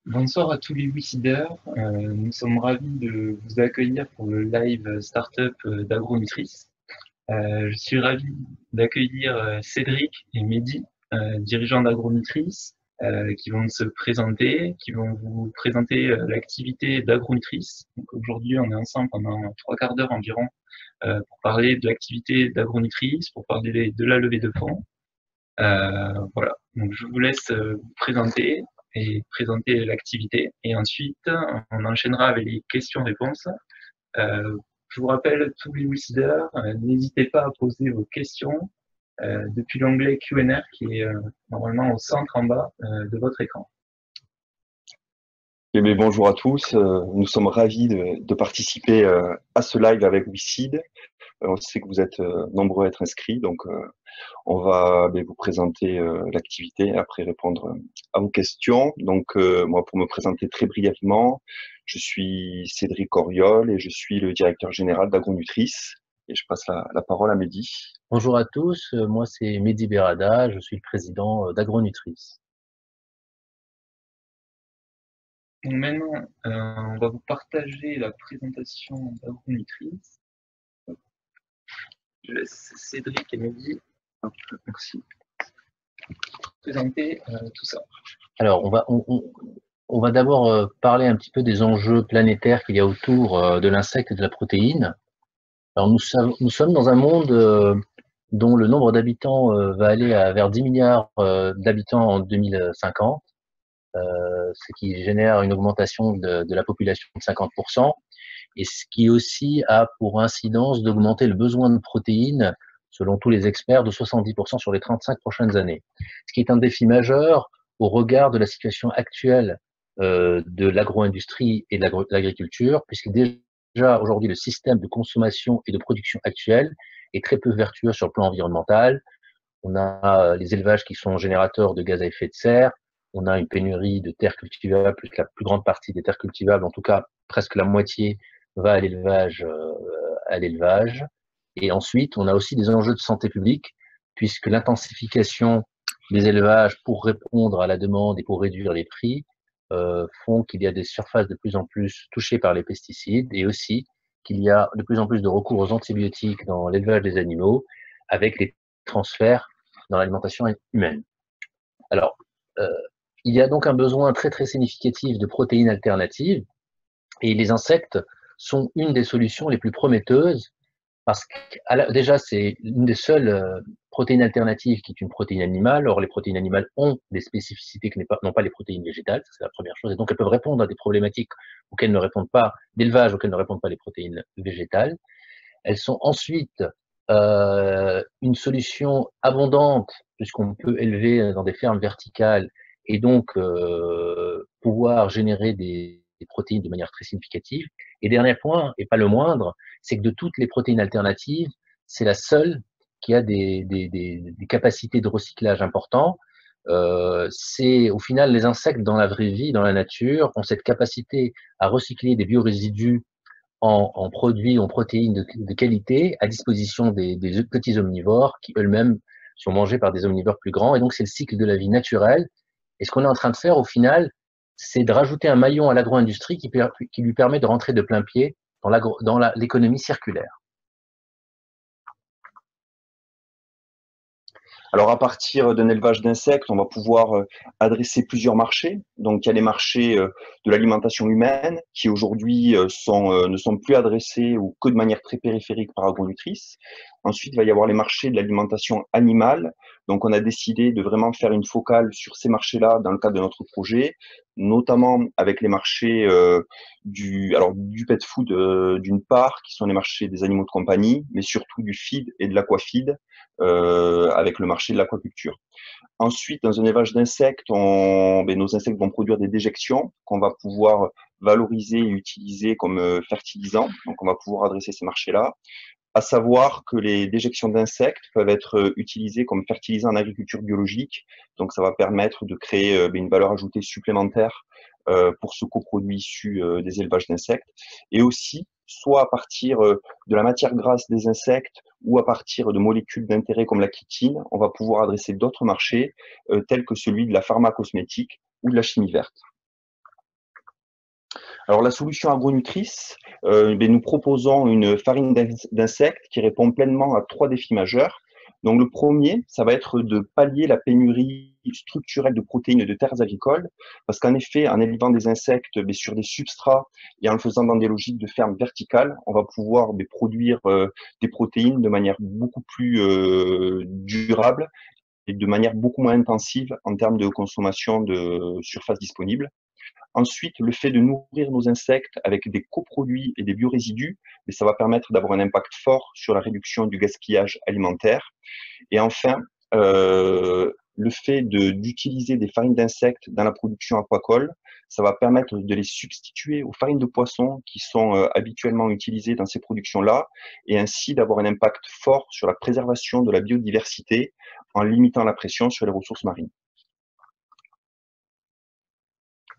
Bonsoir à tous les Wicideurs. Nous sommes ravis de vous accueillir pour le live Startup d'Agronutrice. Je suis ravi d'accueillir Cédric et Mehdi, dirigeants d'Agronutrice, qui vont se présenter, qui vont vous présenter l'activité d'Agronutrice. Donc aujourd'hui, on est ensemble pendant 3 quarts d'heure environ pour parler de l'activité d'Agronutrice, pour parler de la levée de fonds. Voilà, donc je vous laisse vous présenter et présenter l'activité. Et ensuite, on enchaînera avec les questions-réponses. Je vous rappelle, tous les décideurs, n'hésitez pas à poser vos questions depuis l'onglet Q&A qui est normalement au centre en bas de votre écran. Eh bien, bonjour à tous, nous sommes ravis de participer à ce live avec WeSeed. On sait que vous êtes nombreux à être inscrits, donc on va vous présenter l'activité et après répondre à vos questions. Donc moi, pour me présenter très brièvement, je suis Cédric Auriol et je suis le directeur général d'Agronutrice. Et je passe la parole à Mehdi. Bonjour à tous, moi c'est Mehdi Berada, je suis le président d'Agronutrice. Donc maintenant, on va vous partager la présentation d'Agronutrice. Je laisse Cédric et Mehdi. Merci. Présenter tout ça. Alors on va d'abord parler un petit peu des enjeux planétaires qu'il y a autour de l'insecte et de la protéine. Alors nous sommes dans un monde dont le nombre d'habitants va aller vers 10 milliards d'habitants en 2050, ce qui génère une augmentation de la population de 50%, et ce qui aussi a pour incidence d'augmenter le besoin de protéines, selon tous les experts, de 70% sur les 35 prochaines années. Ce qui est un défi majeur au regard de la situation actuelle de l'agro-industrie et de l'agriculture, puisque déjà aujourd'hui le système de consommation et de production actuel est très peu vertueux sur le plan environnemental. On a les élevages qui sont générateurs de gaz à effet de serre, on a une pénurie de terres cultivables, puisque la plus grande partie des terres cultivables, en tout cas presque la moitié, va à l'élevage. Et ensuite, on a aussi des enjeux de santé publique, puisque l'intensification des élevages pour répondre à la demande et pour réduire les prix font qu'il y a des surfaces de plus en plus touchées par les pesticides, et aussi qu'il y a de plus en plus de recours aux antibiotiques dans l'élevage des animaux, avec les transferts dans l'alimentation humaine. Alors, il y a donc un besoin très très significatif de protéines alternatives, et les insectes sont une des solutions les plus prometteuses, parce que déjà c'est une des seules protéines alternatives qui est une protéine animale. Or les protéines animales ont des spécificités que n'ont pas les protéines végétales, c'est la première chose, et donc elles peuvent répondre à des problématiques auxquelles ne répondent pas, d'élevage auxquelles ne répondent pas les protéines végétales. Elles sont ensuite une solution abondante, puisqu'on peut élever dans des fermes verticales et donc pouvoir générer des protéines de manière très significative. Et dernier point, et pas le moindre, c'est que de toutes les protéines alternatives, c'est la seule qui a des capacités de recyclage importantes. C'est au final les insectes dans la vraie vie, dans la nature, ont cette capacité à recycler des biorésidus en produits, en protéines de qualité à disposition des petits omnivores qui eux-mêmes sont mangés par des omnivores plus grands. Et donc, c'est le cycle de la vie naturelle. Et ce qu'on est en train de faire, au final, c'est de rajouter un maillon à l'agro-industrie qui lui permet de rentrer de plein pied dans l'économie circulaire. Alors, à partir d'un élevage d'insectes, on va pouvoir adresser plusieurs marchés. Donc, il y a les marchés de l'alimentation humaine qui aujourd'hui ne sont plus adressés ou que de manière très périphérique par Agronutrice. Ensuite, il va y avoir les marchés de l'alimentation animale. Donc, on a décidé de vraiment faire une focale sur ces marchés-là dans le cadre de notre projet, notamment avec les marchés du pet food d'une part, qui sont les marchés des animaux de compagnie, mais surtout du feed et de l'aquafeed, avec le marché de l'aquaculture. Ensuite, dans un élevage d'insectes, nos insectes vont produire des déjections qu'on va pouvoir valoriser et utiliser comme fertilisants. Donc, on va pouvoir adresser ces marchés-là. À savoir que les déjections d'insectes peuvent être utilisées comme fertilisants en agriculture biologique. Donc, ça va permettre de créer une valeur ajoutée supplémentaire pour ce coproduit issu des élevages d'insectes. Et aussi, soit à partir de la matière grasse des insectes ou à partir de molécules d'intérêt comme la chitine, on va pouvoir adresser d'autres marchés tels que celui de la pharmacosmétique ou de la chimie verte. Alors la solution agronutrice, nous proposons une farine d'insectes qui répond pleinement à 3 défis majeurs. Donc le premier, ça va être de pallier la pénurie structurelle de protéines de terres agricoles, parce qu'en effet, en élevant des insectes sur des substrats et en le faisant dans des logiques de ferme verticale, on va pouvoir produire des protéines de manière beaucoup plus durable et de manière beaucoup moins intensive en termes de consommation de surface disponible. Ensuite, le fait de nourrir nos insectes avec des coproduits et des biorésidus, ça va permettre d'avoir un impact fort sur la réduction du gaspillage alimentaire. Et enfin, le fait d'utiliser des farines d'insectes dans la production aquacole, ça va permettre de les substituer aux farines de poisson qui sont habituellement utilisées dans ces productions-là, et ainsi d'avoir un impact fort sur la préservation de la biodiversité en limitant la pression sur les ressources marines.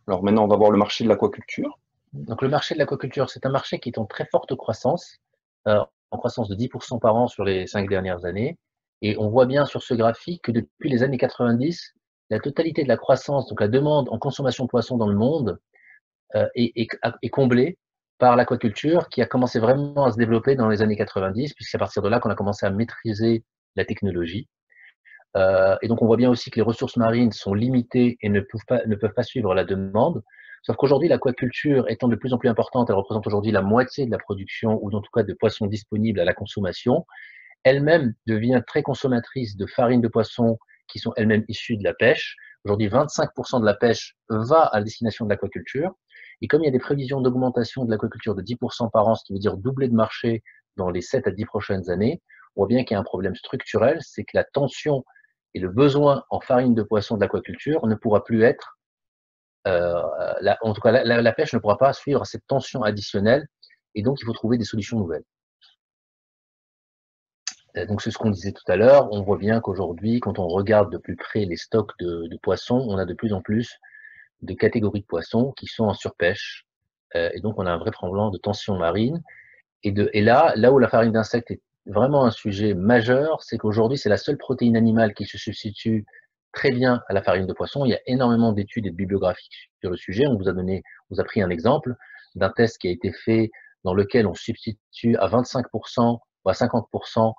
Alors maintenant, on va voir le marché de l'aquaculture. Donc le marché de l'aquaculture, c'est un marché qui est en très forte croissance, en croissance de 10% par an sur les 5 dernières années. Et on voit bien sur ce graphique que depuis les années 90, la totalité de la croissance, donc la demande en consommation de poissons dans le monde, est comblée par l'aquaculture qui a commencé vraiment à se développer dans les années 90, puisque c'est à partir de là qu'on a commencé à maîtriser la technologie. Et donc on voit bien aussi que les ressources marines sont limitées et ne peuvent pas suivre la demande. Sauf qu'aujourd'hui, l'aquaculture étant de plus en plus importante, elle représente aujourd'hui la moitié de la production, ou en tout cas de poissons disponibles à la consommation. Elle-même devient très consommatrice de farines de poissons qui sont elles-mêmes issues de la pêche. Aujourd'hui, 25% de la pêche va à la destination de l'aquaculture. Et comme il y a des prévisions d'augmentation de l'aquaculture de 10% par an, ce qui veut dire doubler de marché dans les 7 à 10 prochaines années, on voit bien qu'il y a un problème structurel, c'est que la tension et le besoin en farine de poisson de l'aquaculture ne pourra plus être en tout cas, la pêche ne pourra pas suivre cette tension additionnelle, et donc il faut trouver des solutions nouvelles. Donc c'est ce qu'on disait tout à l'heure, on voit bien qu'aujourd'hui, quand on regarde de plus près les stocks de poissons, on a de plus en plus de catégories de poissons qui sont en surpêche, et donc on a un vrai problème de tension marine. Et là où la farine d'insectes est vraiment un sujet majeur, c'est qu'aujourd'hui c'est la seule protéine animale qui se substitue très bien à la farine de poisson. Il y a énormément d'études et de bibliographies sur le sujet. On vous a pris un exemple d'un test qui a été fait dans lequel on substitue à 25% ou à 50%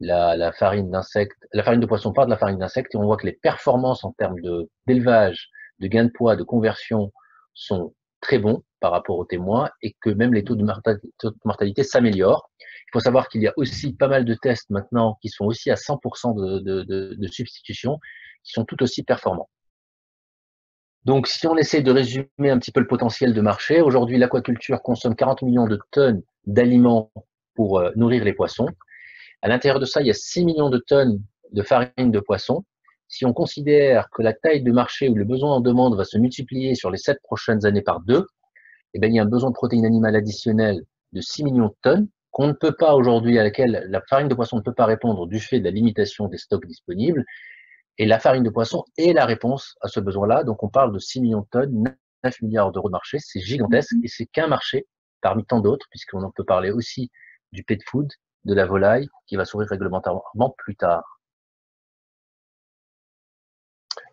la farine de poisson par de la farine d'insectes, et on voit que les performances en termes d'élevage, de gain de poids, de conversion sont très bons par rapport aux témoins, et que même les taux de mortalité s'améliorent. Il faut savoir qu'il y a aussi pas mal de tests maintenant qui sont aussi à 100% de substitution, qui sont tout aussi performants. Donc, si on essaie de résumer un petit peu le potentiel de marché, aujourd'hui, l'aquaculture consomme 40 millions de tonnes d'aliments pour nourrir les poissons. À l'intérieur de ça, il y a 6 millions de tonnes de farine de poisson. Si on considère que la taille de marché ou le besoin en demande va se multiplier sur les 7 prochaines années par 2, eh bien, il y a un besoin de protéines animales additionnelles de 6 millions de tonnes qu'on ne peut pas aujourd'hui, à laquelle la farine de poisson ne peut pas répondre du fait de la limitation des stocks disponibles. Et la farine de poisson est la réponse à ce besoin-là. Donc, on parle de 6 millions de tonnes, 9 milliards d'euros de marché. C'est gigantesque, et c'est qu'un marché parmi tant d'autres, puisqu'on en peut parler aussi du pet food, de la volaille, qui va s'ouvrir réglementairement plus tard.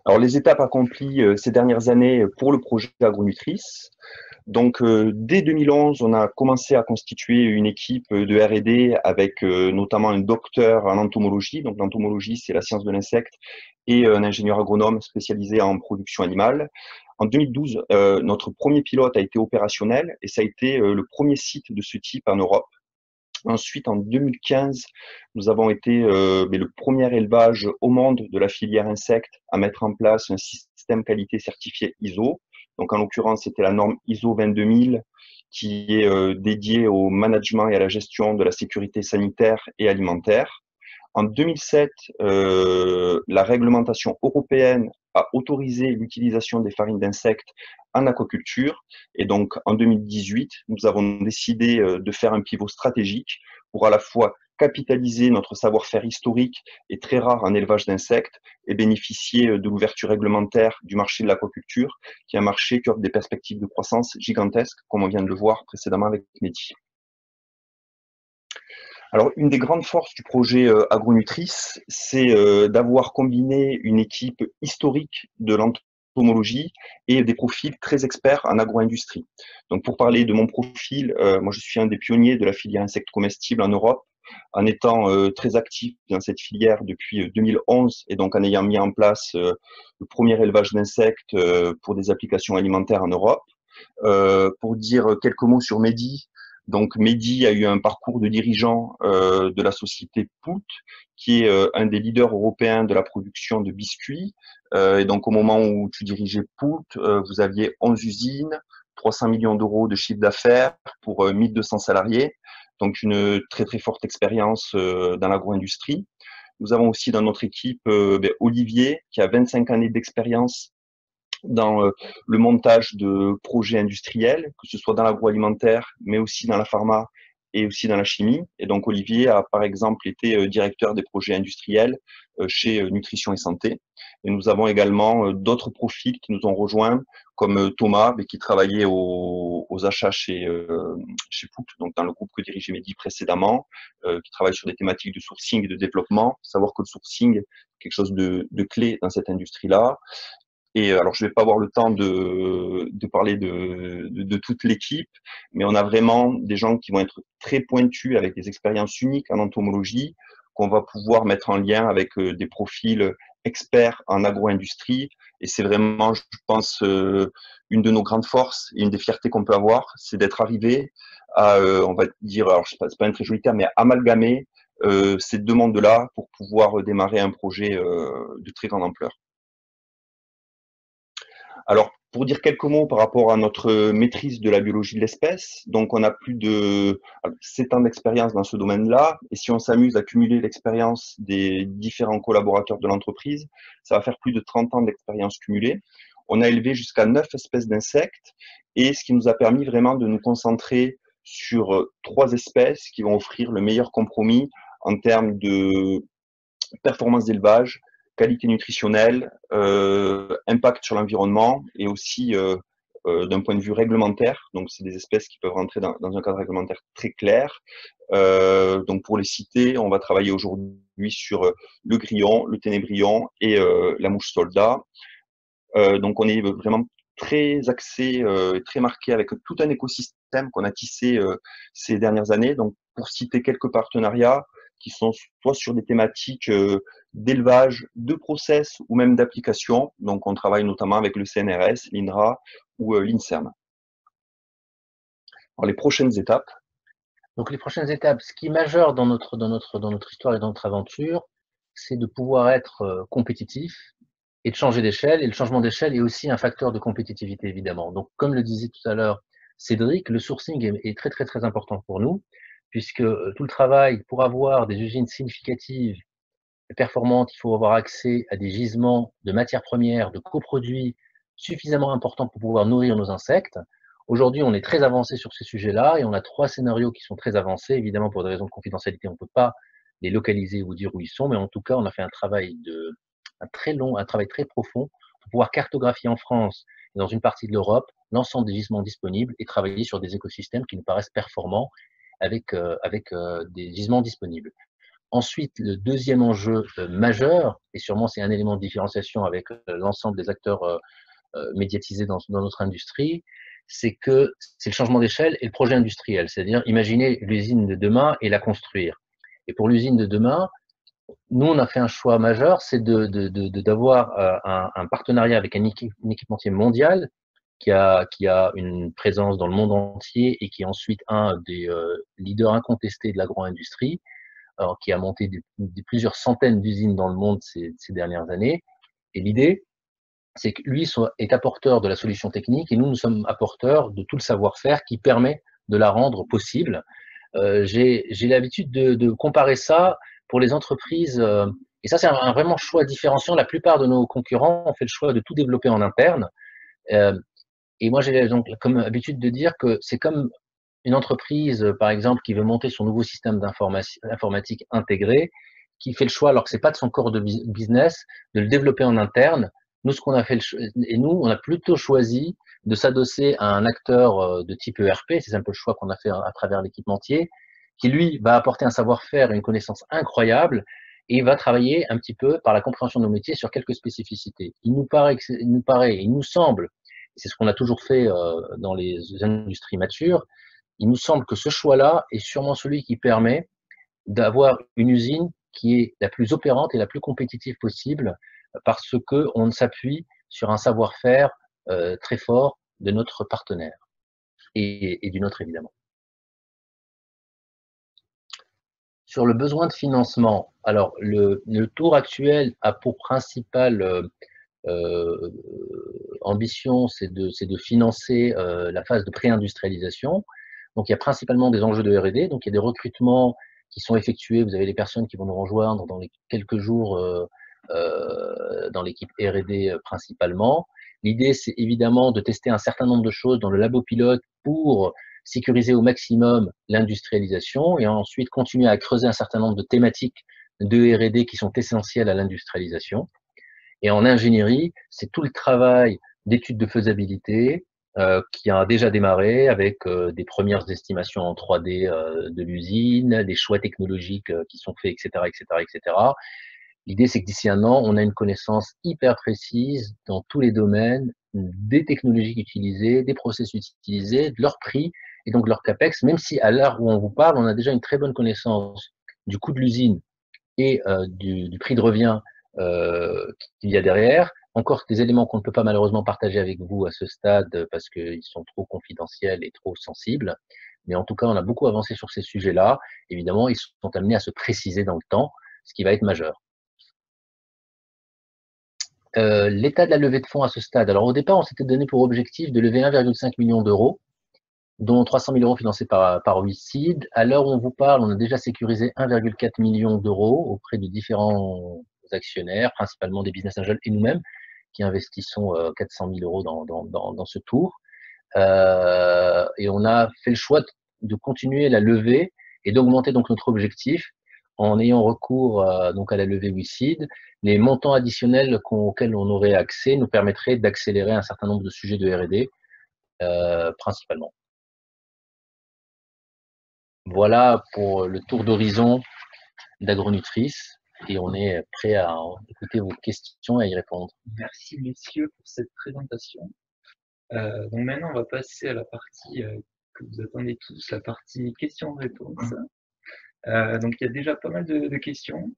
Alors, les étapes accomplies ces dernières années pour le projet Agronutrice. Donc, dès 2011, on a commencé à constituer une équipe de R&D avec notamment un docteur en entomologie. Donc, l'entomologie, c'est la science de l'insecte, et un ingénieur agronome spécialisé en production animale. En 2012, notre premier pilote a été opérationnel, et ça a été le premier site de ce type en Europe. Ensuite, en 2015, nous avons été le premier élevage au monde de la filière insectes à mettre en place un système qualité certifié ISO. Donc, en l'occurrence, c'était la norme ISO 22000 qui est dédiée au management et à la gestion de la sécurité sanitaire et alimentaire. En 2007, la réglementation européenne a autorisé l'utilisation des farines d'insectes en aquaculture. Et donc, en 2018, nous avons décidé de faire un pivot stratégique pour à la fois capitaliser notre savoir-faire historique et très rare en élevage d'insectes et bénéficier de l'ouverture réglementaire du marché de l'aquaculture, qui est un marché qui offre des perspectives de croissance gigantesques, comme on vient de le voir précédemment avec Mehdi. Alors, une des grandes forces du projet Agronutrice, c'est d'avoir combiné une équipe historique de l'entreprise entomologie et des profils très experts en agro-industrie. Donc pour parler de mon profil, moi je suis un des pionniers de la filière insectes comestibles en Europe, en étant très actif dans cette filière depuis 2011 et donc en ayant mis en place le premier élevage d'insectes pour des applications alimentaires en Europe. Pour dire quelques mots sur Mehdi, donc Mehdi a eu un parcours de dirigeant de la société Poult, qui est un des leaders européens de la production de biscuits. Et donc au moment où tu dirigeais Poult, vous aviez 11 usines, 300 millions d'euros de chiffre d'affaires pour 1200 salariés. Donc une très très forte expérience dans l'agro-industrie. Nous avons aussi dans notre équipe Olivier, qui a 25 années d'expérience dans le montage de projets industriels, que ce soit dans l'agroalimentaire, mais aussi dans la pharma et aussi dans la chimie. Et donc Olivier a par exemple été directeur des projets industriels chez Nutrition et Santé. Et nous avons également d'autres profils qui nous ont rejoints, comme Thomas, qui travaillait aux achats chez Poult, donc dans le groupe que dirigeait Mehdi précédemment, qui travaille sur des thématiques de sourcing et de développement. Savoir que le sourcing est quelque chose de clé dans cette industrie-là. Et alors, je vais pas avoir le temps de parler de toute l'équipe, mais on a vraiment des gens qui vont être très pointus avec des expériences uniques en entomologie, qu'on va pouvoir mettre en lien avec des profils experts en agro-industrie. Et c'est vraiment, je pense, une de nos grandes forces et une des fiertés qu'on peut avoir, c'est d'être arrivé à, on va dire, alors c'est pas un très joli terme, mais amalgamer ces deux mondes-là pour pouvoir démarrer un projet de très grande ampleur. Alors, pour dire quelques mots par rapport à notre maîtrise de la biologie de l'espèce, donc on a plus de 7 ans d'expérience dans ce domaine-là, et si on s'amuse à cumuler l'expérience des différents collaborateurs de l'entreprise, ça va faire plus de 30 ans d'expérience cumulée. On a élevé jusqu'à 9 espèces d'insectes, et ce qui nous a permis vraiment de nous concentrer sur 3 espèces qui vont offrir le meilleur compromis en termes de performance d'élevage, qualité nutritionnelle, impact sur l'environnement et aussi d'un point de vue réglementaire. Donc, c'est des espèces qui peuvent rentrer dans un cadre réglementaire très clair. Donc, pour les citer, on va travailler aujourd'hui sur le grillon, le ténébrion et la mouche soldat. Donc, on est vraiment très axé, très marqué avec tout un écosystème qu'on a tissé ces dernières années. Donc, pour citer quelques partenariats qui sont soit sur des thématiques d'élevage, de process ou même d'application. Donc, on travaille notamment avec le CNRS, l'INRA ou l'INSERM. Alors, les prochaines étapes. Donc, les prochaines étapes, ce qui est majeur dans notre histoire et dans notre aventure, c'est de pouvoir être compétitif et de changer d'échelle. Et le changement d'échelle est aussi un facteur de compétitivité, évidemment. Donc, comme le disait tout à l'heure Cédric, le sourcing est très, très, très important pour nous, puisque tout le travail, pour avoir des usines significatives et performantes, il faut avoir accès à des gisements de matières premières, de coproduits suffisamment importants pour pouvoir nourrir nos insectes. Aujourd'hui, on est très avancé sur ces sujets-là et on a 3 scénarios qui sont très avancés. Évidemment, pour des raisons de confidentialité, on ne peut pas les localiser ou dire où ils sont, mais en tout cas, on a fait un travail très profond pour pouvoir cartographier en France et dans une partie de l'Europe l'ensemble des gisements disponibles et travailler sur des écosystèmes qui nous paraissent performants avec des gisements disponibles. Ensuite, le deuxième enjeu majeur, et sûrement c'est un élément de différenciation avec l'ensemble des acteurs médiatisés dans notre industrie, c'est que c'est le changement d'échelle et le projet industriel. C'est-à-dire imaginer l'usine de demain et la construire. Et pour l'usine de demain, nous, on a fait un choix majeur, c'est d'avoir un partenariat avec un équipementier mondial qui a une présence dans le monde entier et qui est ensuite un des leaders incontestés de l'agro-industrie, qui a monté plusieurs centaines d'usines dans le monde ces dernières années. Et l'idée, c'est que lui est apporteur de la solution technique et nous sommes apporteurs de tout le savoir-faire qui permet de la rendre possible. J'ai l'habitude de comparer ça pour les entreprises, et ça c'est un vraiment choix différenciant. La plupart de nos concurrents ont fait le choix de tout développer en interne. Et moi j'ai donc comme habitude de dire que c'est comme une entreprise, par exemple, qui veut monter son nouveau système informatique intégré, qui fait le choix, alors que c'est pas de son corps de business, de le développer en interne. Nous, ce qu'on a fait, et nous, on a plutôt choisi de s'adosser à un acteur de type ERP, c'est un peu le choix qu'on a fait à travers l'équipementier, qui lui va apporter un savoir-faire et une connaissance incroyable. et il va travailler un petit peu par la compréhension de nos métiers sur quelques spécificités. Il nous semble, c'est ce qu'on a toujours fait dans les industries matures, il nous semble que ce choix-là est sûrement celui qui permet d'avoir une usine qui est la plus opérante et la plus compétitive possible parce qu'on s'appuie sur un savoir-faire très fort de notre partenaire et du nôtre évidemment. Sur le besoin de financement, alors le tour actuel a pour principale ambition, c'est de financer la phase de pré-industrialisation. Donc il y a principalement des enjeux de R&D, donc il y a des recrutements qui sont effectués, vous avez les personnes qui vont nous rejoindre dans les quelques jours dans l'équipe R&D principalement. L'idée, c'est évidemment de tester un certain nombre de choses dans le labo pilote pour sécuriser au maximum l'industrialisation et ensuite continuer à creuser un certain nombre de thématiques de R&D qui sont essentielles à l'industrialisation. Et en ingénierie, c'est tout le travail d'études de faisabilité qui a déjà démarré avec des premières estimations en 3D de l'usine, des choix technologiques qui sont faits, etc., etc., etc. L'idée, c'est que d'ici un an, on a une connaissance hyper précise dans tous les domaines des technologies utilisées, des process utilisés, de leur prix et donc de leur capex, même si à l'heure où on vous parle, on a déjà une très bonne connaissance du coût de l'usine et du prix de revient qu'il y a derrière. Encore des éléments qu'on ne peut pas malheureusement partager avec vous à ce stade parce qu'ils sont trop confidentiels et trop sensibles. Mais en tout cas, on a beaucoup avancé sur ces sujets-là. Évidemment, ils sont amenés à se préciser dans le temps, ce qui va être majeur. L'état de la levée de fonds à ce stade. Alors au départ, on s'était donné pour objectif de lever 1,5 million d'euros, dont 300 000 euros financés par WeSeed. À l'heure où on vous parle, on a déjà sécurisé 1,4 million d'euros auprès de différents actionnaires, principalement des business angels et nous-mêmes, qui investissons 400 000 euros dans ce tour. Et on a fait le choix de continuer la levée et d'augmenter donc notre objectif en ayant recours donc à la levée WeSeed. Les montants additionnels auxquels on aurait accès nous permettraient d'accélérer un certain nombre de sujets de R&D principalement. Voilà pour le tour d'horizon d'Agronutrice et on est prêt à écouter vos questions et à y répondre. Merci messieurs pour cette présentation. Donc maintenant on va passer à la partie que vous attendez tous, la partie questions-réponses. Donc il y a déjà pas mal de questions.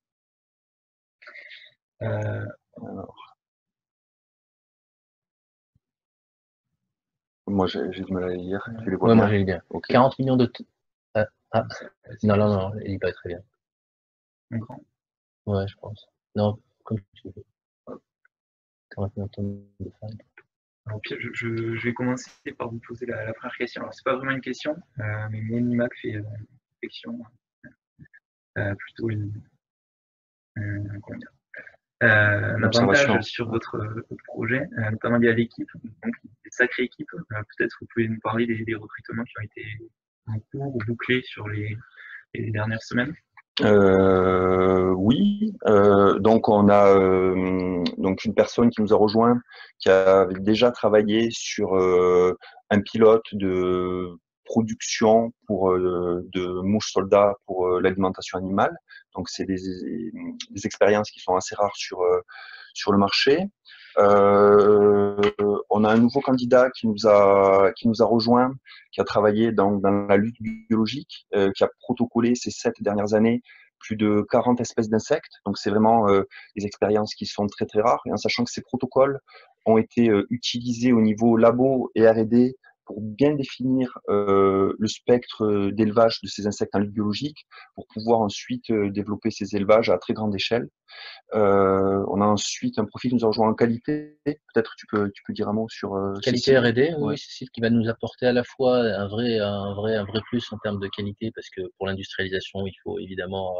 Alors. Moi j'ai du mal à les lire. Tu les vois bien? Moi j'ai lu bien. Okay. 40 millions de... non, il paraît très bien. Un grand? Ouais, je pense. Non, comme tu veux. 40 millions de tonnes de farine. Alors, je vais commencer par vous poser la première question. Alors, c'est pas vraiment une question, mais Monimac fait une réflexion, plutôt un avantage sur votre projet, notamment lié à l'équipe, donc une sacrée équipe. Peut-être vous pouvez nous parler des recrutements qui ont été en cours ou bouclés sur les dernières semaines. Oui, donc on a donc une personne qui nous a rejoint, qui avait déjà travaillé sur un pilote de production pour de mouches soldats pour l'alimentation animale. Donc c'est des expériences qui sont assez rares sur le marché. On a un nouveau candidat qui nous a rejoint, qui a travaillé dans la lutte biologique, qui a protocolé ces 7 dernières années plus de 40 espèces d'insectes. Donc c'est vraiment des expériences qui sont très très rares. Et en sachant que ces protocoles ont été utilisés au niveau labo et R&D pour bien définir le spectre d'élevage de ces insectes en lutte biologique, pour pouvoir ensuite développer ces élevages à très grande échelle. On a ensuite un profil qui nous a rejoint en qualité. Peut-être tu peux dire un mot sur qualité R&D. Oui, Cécile, qui va nous apporter à la fois un vrai plus en termes de qualité, parce que pour l'industrialisation, il faut évidemment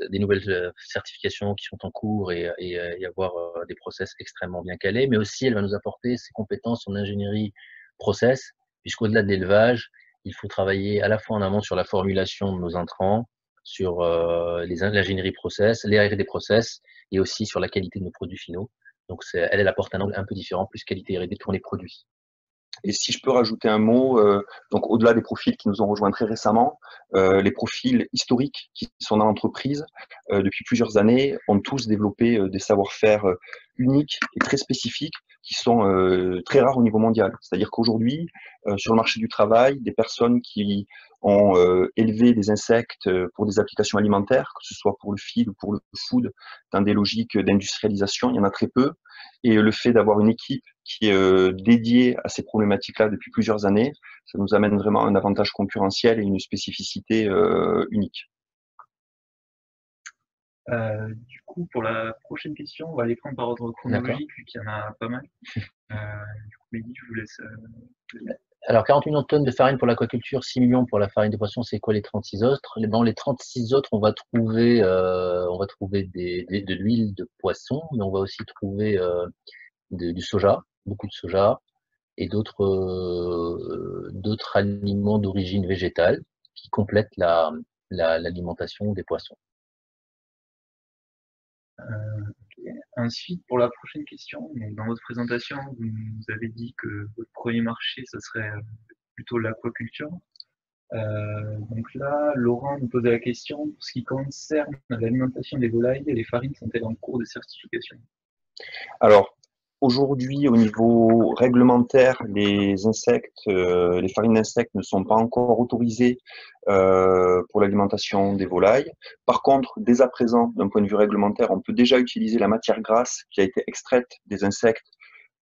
des nouvelles certifications qui sont en cours et avoir des process extrêmement bien calés, mais aussi elle va nous apporter ses compétences en ingénierie process, puisqu'au-delà de l'élevage, il faut travailler à la fois en amont sur la formulation de nos intrants, sur l'ingénierie process, les R&D process, et aussi sur la qualité de nos produits finaux. Donc elle apporte un angle un peu différent, plus qualité R&D pour les produits. Et si je peux rajouter un mot, donc au-delà des profils qui nous ont rejoints très récemment, les profils historiques qui sont dans l'entreprise depuis plusieurs années ont tous développé des savoir-faire uniques et très spécifiques qui sont très rares au niveau mondial. C'est-à-dire qu'aujourd'hui, sur le marché du travail, des personnes qui ont élevé des insectes pour des applications alimentaires, que ce soit pour le feed ou pour le food, dans des logiques d'industrialisation, il y en a très peu. Et le fait d'avoir une équipe qui est dédiée à ces problématiques-là depuis plusieurs années, ça nous amène vraiment un avantage concurrentiel et une spécificité unique. Du coup, pour la prochaine question, on va les prendre par ordre chronologique, vu qu'il y en a pas mal. Du coup, Mehdi, je vous laisse. Alors, 40 millions de tonnes de farine pour l'aquaculture, 6 millions pour la farine de poisson, c'est quoi les 36 autres? Dans les 36 autres, on va trouver de l'huile de poisson, mais on va aussi trouver du soja, beaucoup de soja, et d'autres aliments d'origine végétale qui complètent l'alimentation des poissons. Okay. Ensuite, pour la prochaine question, dans votre présentation, vous nous avez dit que votre premier marché, ce serait plutôt l'aquaculture. Donc là, Laurent nous posait la question, pour ce qui concerne l'alimentation des volailles, les farines sont-elles en cours de certification? Alors, aujourd'hui, au niveau réglementaire, les insectes, les farines d'insectes ne sont pas encore autorisées pour l'alimentation des volailles. Par contre, dès à présent, d'un point de vue réglementaire, on peut déjà utiliser la matière grasse qui a été extraite des insectes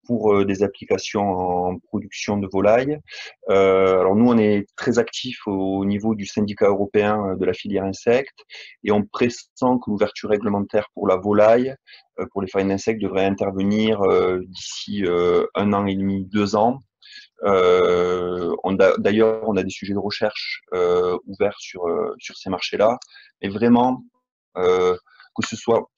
pour des applications en production de volailles. Alors nous, on est très actifs au niveau du syndicat européen de la filière insectes et on pressent que l'ouverture réglementaire pour la volaille, pour les farines d'insectes, devrait intervenir d'ici 1 an et demi, 2 ans. D'ailleurs, on a des sujets de recherche ouverts sur ces marchés-là. Et vraiment, que ce soit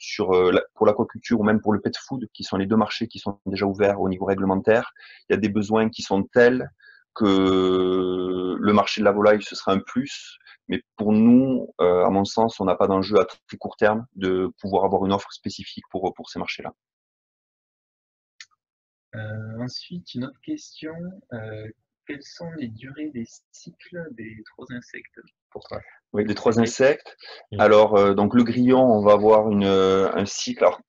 pour l'aquaculture ou même pour le pet food, qui sont les deux marchés qui sont déjà ouverts au niveau réglementaire, il y a des besoins qui sont tels que le marché de la volaille, ce sera un plus. Mais pour nous, à mon sens, on n'a pas d'enjeu à très court terme de pouvoir avoir une offre spécifique pour ces marchés-là. Ensuite, une autre question. Quelles sont les durées des cycles des 3 insectes pour toi? Oui, les 3 insectes. Alors, donc le grillon, on va avoir un cycle. Alors,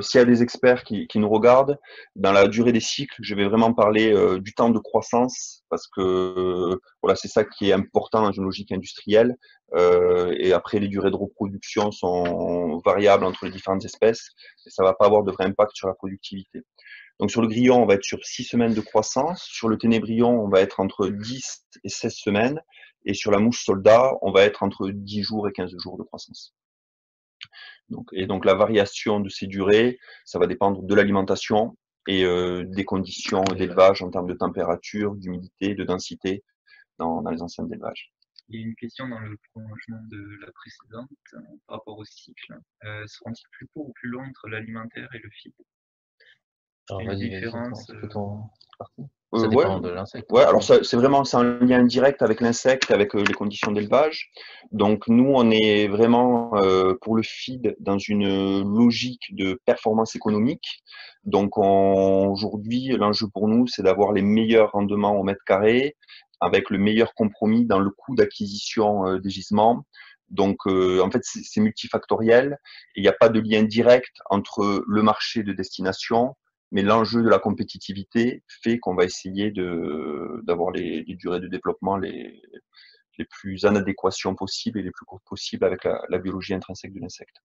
s'il y a des experts qui nous regardent, dans la durée des cycles, je vais vraiment parler du temps de croissance parce que voilà, c'est ça qui est important dans une logique industrielle. Et après, les durées de reproduction sont variables entre les différentes espèces et ça va pas avoir de vrai impact sur la productivité. Donc sur le grillon, on va être sur 6 semaines de croissance. Sur le ténébrion, on va être entre 10 et 16 semaines. Et sur la mouche soldat, on va être entre 10 jours et 15 jours de croissance. Donc la variation de ces durées, ça va dépendre de l'alimentation et des conditions d'élevage en termes de température, d'humidité, de densité dans les enceintes d'élevage. Il y a une question dans le prolongement de la précédente par rapport au cycle. Seront-ils plus courts ou plus longs entre l'alimentaire et le feed? Alors vas-y, ça dépend de l'insecte. Ouais, alors c'est un lien direct avec l'insecte, avec les conditions d'élevage. Donc nous, on est vraiment pour le feed dans une logique de performance économique. Donc aujourd'hui, l'enjeu pour nous, c'est d'avoir les meilleurs rendements au mètre carré, avec le meilleur compromis dans le coût d'acquisition des gisements. Donc en fait, c'est multifactoriel. Il n'y a pas de lien direct entre le marché de destination, mais l'enjeu de la compétitivité fait qu'on va essayer d'avoir les durées de développement les plus en adéquation possible et les plus courtes possibles avec la biologie intrinsèque de l'insecte.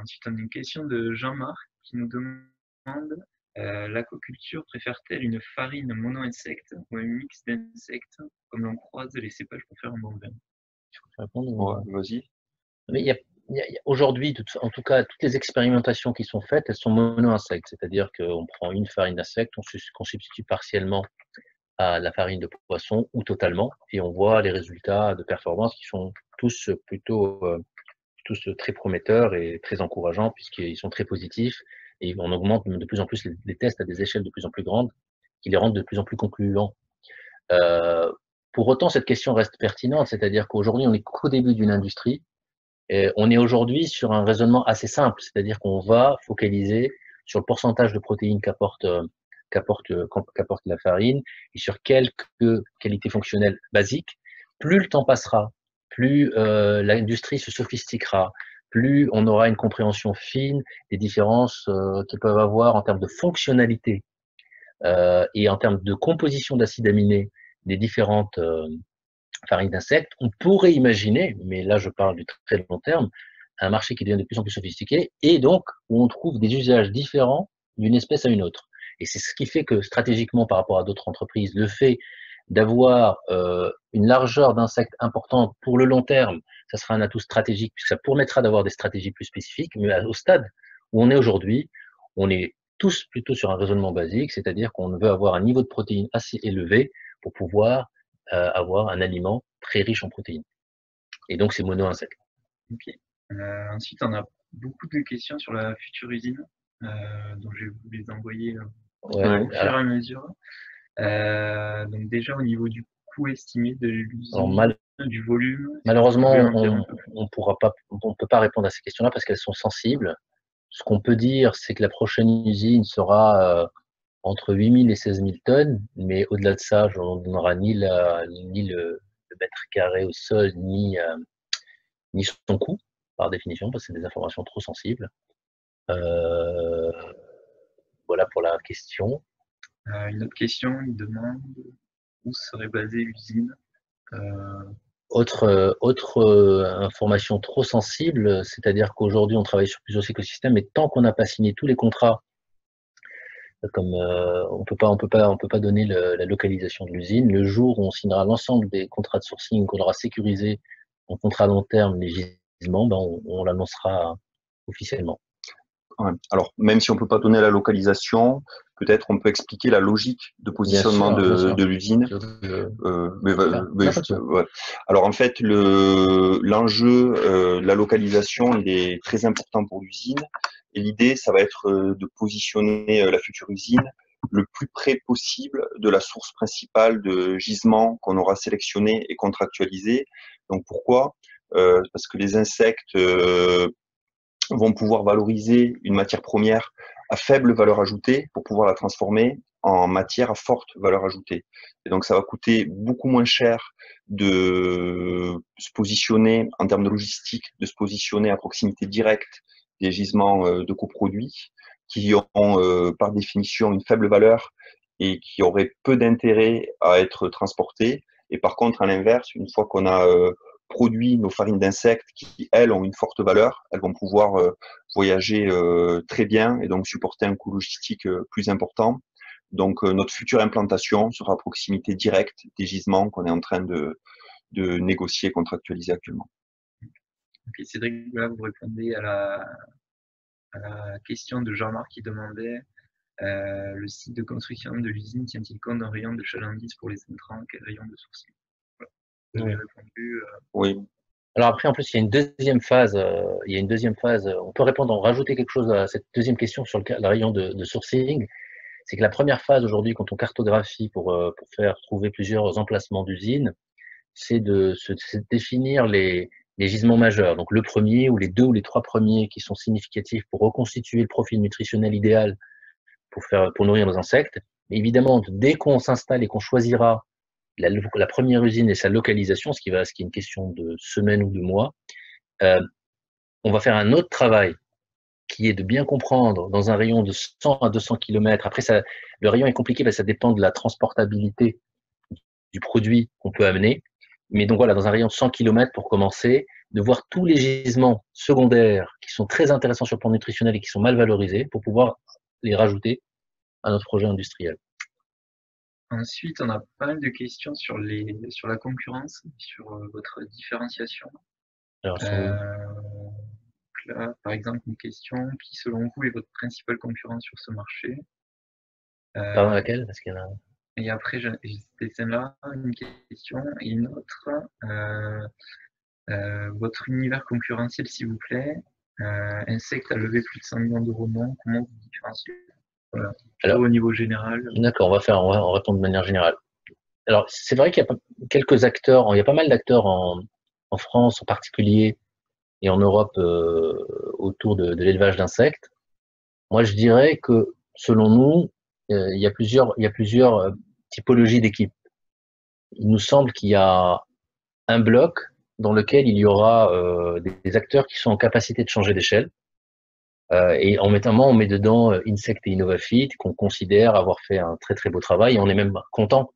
Ensuite, on a une question de Jean-Marc qui nous demande l'aquaculture préfère-t-elle une farine mono-insecte ou un mix d'insectes comme l'on croise les cépages pour faire un bon vin? Je peux répondre? Ouais, vas-y. Mais aujourd'hui, en tout cas, toutes les expérimentations qui sont faites, elles sont mono-insectes, c'est-à-dire qu'on prend une farine d'insecte, qu'on substitue partiellement à la farine de poisson ou totalement, et on voit les résultats de performance qui sont tous tous très prometteurs et très encourageants puisqu'ils sont très positifs et on augmente de plus en plus les tests à des échelles de plus en plus grandes qui les rendent de plus en plus concluants. Pour autant, cette question reste pertinente, c'est-à-dire qu'aujourd'hui, on n'est qu'au début d'une industrie. Et on est aujourd'hui sur un raisonnement assez simple, c'est-à-dire qu'on va focaliser sur le pourcentage de protéines qu'apporte qu'apporte la farine et sur quelques qualités fonctionnelles basiques, plus le temps passera, plus l'industrie se sophistiquera, plus on aura une compréhension fine des différences qu'ils peuvent avoir en termes de fonctionnalité et en termes de composition d'acides aminés des différentes farines d'insectes. On pourrait imaginer, mais là je parle du très long terme, un marché qui devient de plus en plus sophistiqué et donc où on trouve des usages différents d'une espèce à une autre. Et c'est ce qui fait que stratégiquement par rapport à d'autres entreprises, le fait d'avoir une largeur d'insectes importante pour le long terme, ça sera un atout stratégique puisque ça permettra d'avoir des stratégies plus spécifiques, mais au stade où on est aujourd'hui, on est tous plutôt sur un raisonnement basique, c'est-à-dire qu'on veut avoir un niveau de protéines assez élevé pour pouvoir avoir un aliment très riche en protéines. Et donc c'est mono-insectes. Ok. Ensuite, on a beaucoup de questions sur la future usine, dont je vais vous les envoyer au fur et à mesure. Donc déjà au niveau du coût estimé de l'usine, du volume. Malheureusement, on peut pas répondre à ces questions-là parce qu'elles sont sensibles. Ce qu'on peut dire, c'est que la prochaine usine sera entre 8 000 et 16 000 tonnes, mais au-delà de ça, on n'aura ni le mètre carré au sol, ni son coût, par définition, parce que c'est des informations trop sensibles. Voilà pour la question. Une autre question, il demande où serait basée l'usine. Autre information trop sensible, c'est-à-dire qu'aujourd'hui on travaille sur plusieurs écosystèmes, mais tant qu'on n'a pas signé tous les contrats, comme on peut pas donner la localisation de l'usine. Le jour où on signera l'ensemble des contrats de sourcing, qu'on aura sécurisé en contrat long terme les gisements, ben on l'annoncera officiellement. Ouais. Alors, même si on peut pas donner la localisation, peut-être on peut expliquer la logique de positionnement de l'usine. Alors en fait, l'enjeu, la localisation, il est très important pour l'usine. Et l'idée, ça va être de positionner la future usine le plus près possible de la source principale de gisement qu'on aura sélectionné et contractualisé. Donc pourquoi parce que les insectes vont pouvoir valoriser une matière première à faible valeur ajoutée pour pouvoir la transformer en matière à forte valeur ajoutée. Et donc, ça va coûter beaucoup moins cher de se positionner en termes de logistique, de se positionner à proximité directe des gisements de coproduits qui ont par définition une faible valeur et qui auraient peu d'intérêt à être transportés. Et par contre, à l'inverse, une fois qu'on a produit nos farines d'insectes qui, elles, ont une forte valeur, elles vont pouvoir voyager très bien et donc supporter un coût logistique plus important. Donc, notre future implantation sera à proximité directe des gisements qu'on est en train de négocier et contractualiser actuellement. Ok, Cédric, là, vous répondez à la question de Jean-Marc qui demandait le site de construction de l'usine tient-il compte d'un rayon de chalandise pour les intrants, quel rayon de sourcing? Vous avez répondu. Oui. Alors après, en plus, il y a une deuxième phase. On peut répondre, rajouter quelque chose à cette deuxième question sur le rayon de sourcing. C'est que la première phase aujourd'hui, quand on cartographie pour faire trouver plusieurs emplacements d'usines, c'est de définir les gisements majeurs. Donc le premier ou les 2 ou les 3 premiers qui sont significatifs pour reconstituer le profil nutritionnel idéal pour nourrir nos insectes. Mais évidemment, dès qu'on s'installe et qu'on choisira la première usine et sa localisation, ce qui est une question de semaines ou de mois, on va faire un autre travail qui est de bien comprendre dans un rayon de 100 à 200 km. Après, le rayon est compliqué parce que ça dépend de la transportabilité du produit qu'on peut amener. Mais donc voilà, dans un rayon de 100 km pour commencer, de voir tous les gisements secondaires qui sont très intéressants sur le plan nutritionnel et qui sont mal valorisés pour pouvoir les rajouter à notre projet industriel. Ensuite, on a pas mal de questions sur la concurrence, sur votre différenciation. Alors, là, par exemple, une question qui, selon vous, est votre principale concurrence sur ce marché? Pardon, laquelle? Parce qu'il y en a... Et après, c'était celle-là, une question, et une autre. Votre univers concurrentiel, s'il vous plaît. Insect a levé plus de 100 millions d'euros, non? Comment vous différenciez? Voilà. Alors, au niveau général. D'accord, on va répondre de manière générale. Alors, c'est vrai qu'il y a quelques acteurs, il y a pas mal d'acteurs en France en particulier et en Europe autour de l'élevage d'insectes. Moi, je dirais que, selon nous, il y a plusieurs typologies d'équipes. Il nous semble qu'il y a un bloc dans lequel il y aura des acteurs qui sont en capacité de changer d'échelle. Et on met dedans Insect et Innovafit, qu'on considère avoir fait un très très beau travail. Et on est même content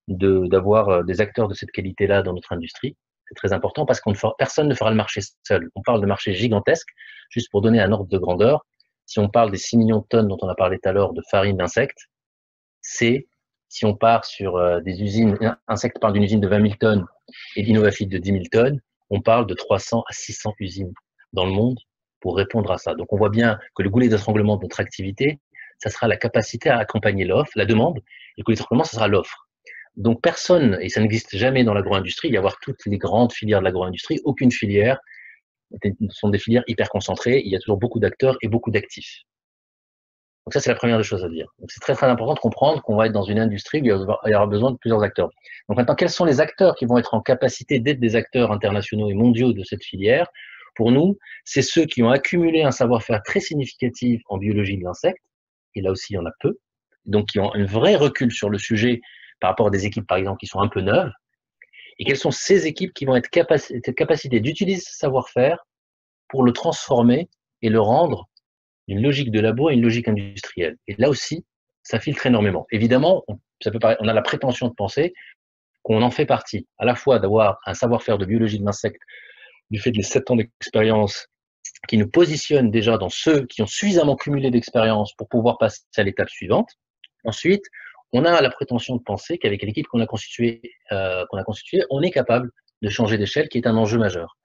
d'avoir des acteurs de cette qualité-là dans notre industrie. C'est très important parce personne ne fera le marché seul. On parle de marché gigantesque. Juste pour donner un ordre de grandeur, si on parle des 6 millions de tonnes dont on a parlé tout à l'heure de farine d'insectes, c'est, si on part sur des usines, Insect parle d'une usine de 20 000 tonnes et d'Innovafit de 10 000 tonnes, on parle de 300 à 600 usines dans le monde pour répondre à ça. Donc on voit bien que le goulet d'étranglement de notre activité, ça sera la capacité à accompagner l'offre, la demande, et le goulet d'étranglement, ça sera l'offre. Donc personne, et ça n'existe jamais dans l'agro-industrie, il y a avoir toutes les grandes filières de l'agro-industrie, aucune filière, ce sont des filières hyper concentrées, il y a toujours beaucoup d'acteurs et beaucoup d'actifs. Donc ça, c'est la première des choses à dire. Donc c'est très très important de comprendre qu'on va être dans une industrie où il y aura besoin de plusieurs acteurs. Donc maintenant, quels sont les acteurs qui vont être en capacité d'être des acteurs internationaux et mondiaux de cette filière? Pour nous, c'est ceux qui ont accumulé un savoir-faire très significatif en biologie de l'insecte, et là aussi il y en a peu, donc qui ont un vrai recul sur le sujet par rapport à des équipes, par exemple, qui sont un peu neuves. Et quelles sont ces équipes qui vont être capacité d'utiliser ce savoir-faire pour le transformer et le rendre d'une logique de labo à une logique industrielle. Et là aussi, ça filtre énormément. Évidemment, on a la prétention de penser qu'on en fait partie, à la fois d'avoir un savoir-faire de biologie de l'insecte, du fait des 7 ans d'expérience, qui nous positionne déjà dans ceux qui ont suffisamment cumulé d'expérience pour pouvoir passer à l'étape suivante. Ensuite, on a la prétention de penser qu'avec l'équipe qu'on a constituée, on est capable de changer d'échelle, qui est un enjeu majeur.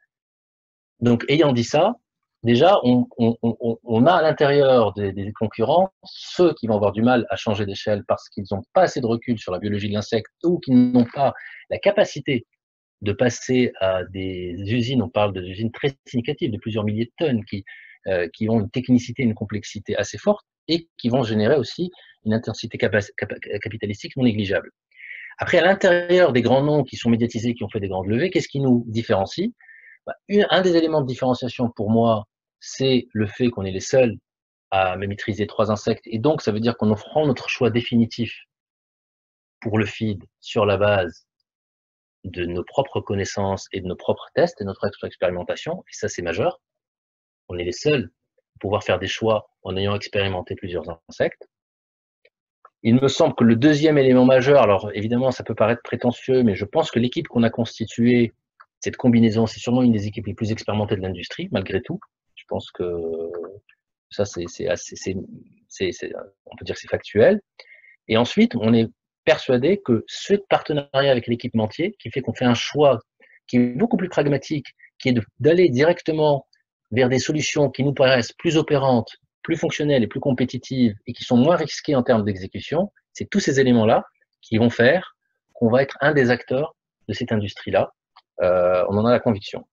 Donc, ayant dit ça, déjà, on a à l'intérieur des concurrents ceux qui vont avoir du mal à changer d'échelle parce qu'ils n'ont pas assez de recul sur la biologie de l'insecte ou qui n'ont pas la capacité de passer à des usines, on parle d'usines très significatives, de plusieurs milliers de tonnes, qui ont une technicité, une complexité assez forte et qui vont générer aussi une intensité capitalistique non négligeable. Après, à l'intérieur des grands noms qui sont médiatisés, qui ont fait des grandes levées, qu'est-ce qui nous différencie? Un des éléments de différenciation pour moi, c'est le fait qu'on est les seuls à maîtriser 3 insectes, et donc ça veut dire qu'on offre notre choix définitif pour le feed sur la base de nos propres connaissances et de nos propres tests et notre expérimentation, et ça c'est majeur. On est les seuls à pouvoir faire des choix en ayant expérimenté plusieurs insectes. Il me semble que le deuxième élément majeur, alors évidemment ça peut paraître prétentieux, mais je pense que l'équipe qu'on a constituée, cette combinaison, c'est sûrement une des équipes les plus expérimentées de l'industrie, malgré tout. Je pense que ça, on peut dire que c'est factuel. Et ensuite, on est persuadé que ce partenariat avec l'équipementier, qui fait qu'on fait un choix qui est beaucoup plus pragmatique, qui est d'aller directement vers des solutions qui nous paraissent plus opérantes, plus fonctionnelles et plus compétitives et qui sont moins risquées en termes d'exécution, c'est tous ces éléments-là qui vont faire qu'on va être un des acteurs de cette industrie-là. On en a la conviction.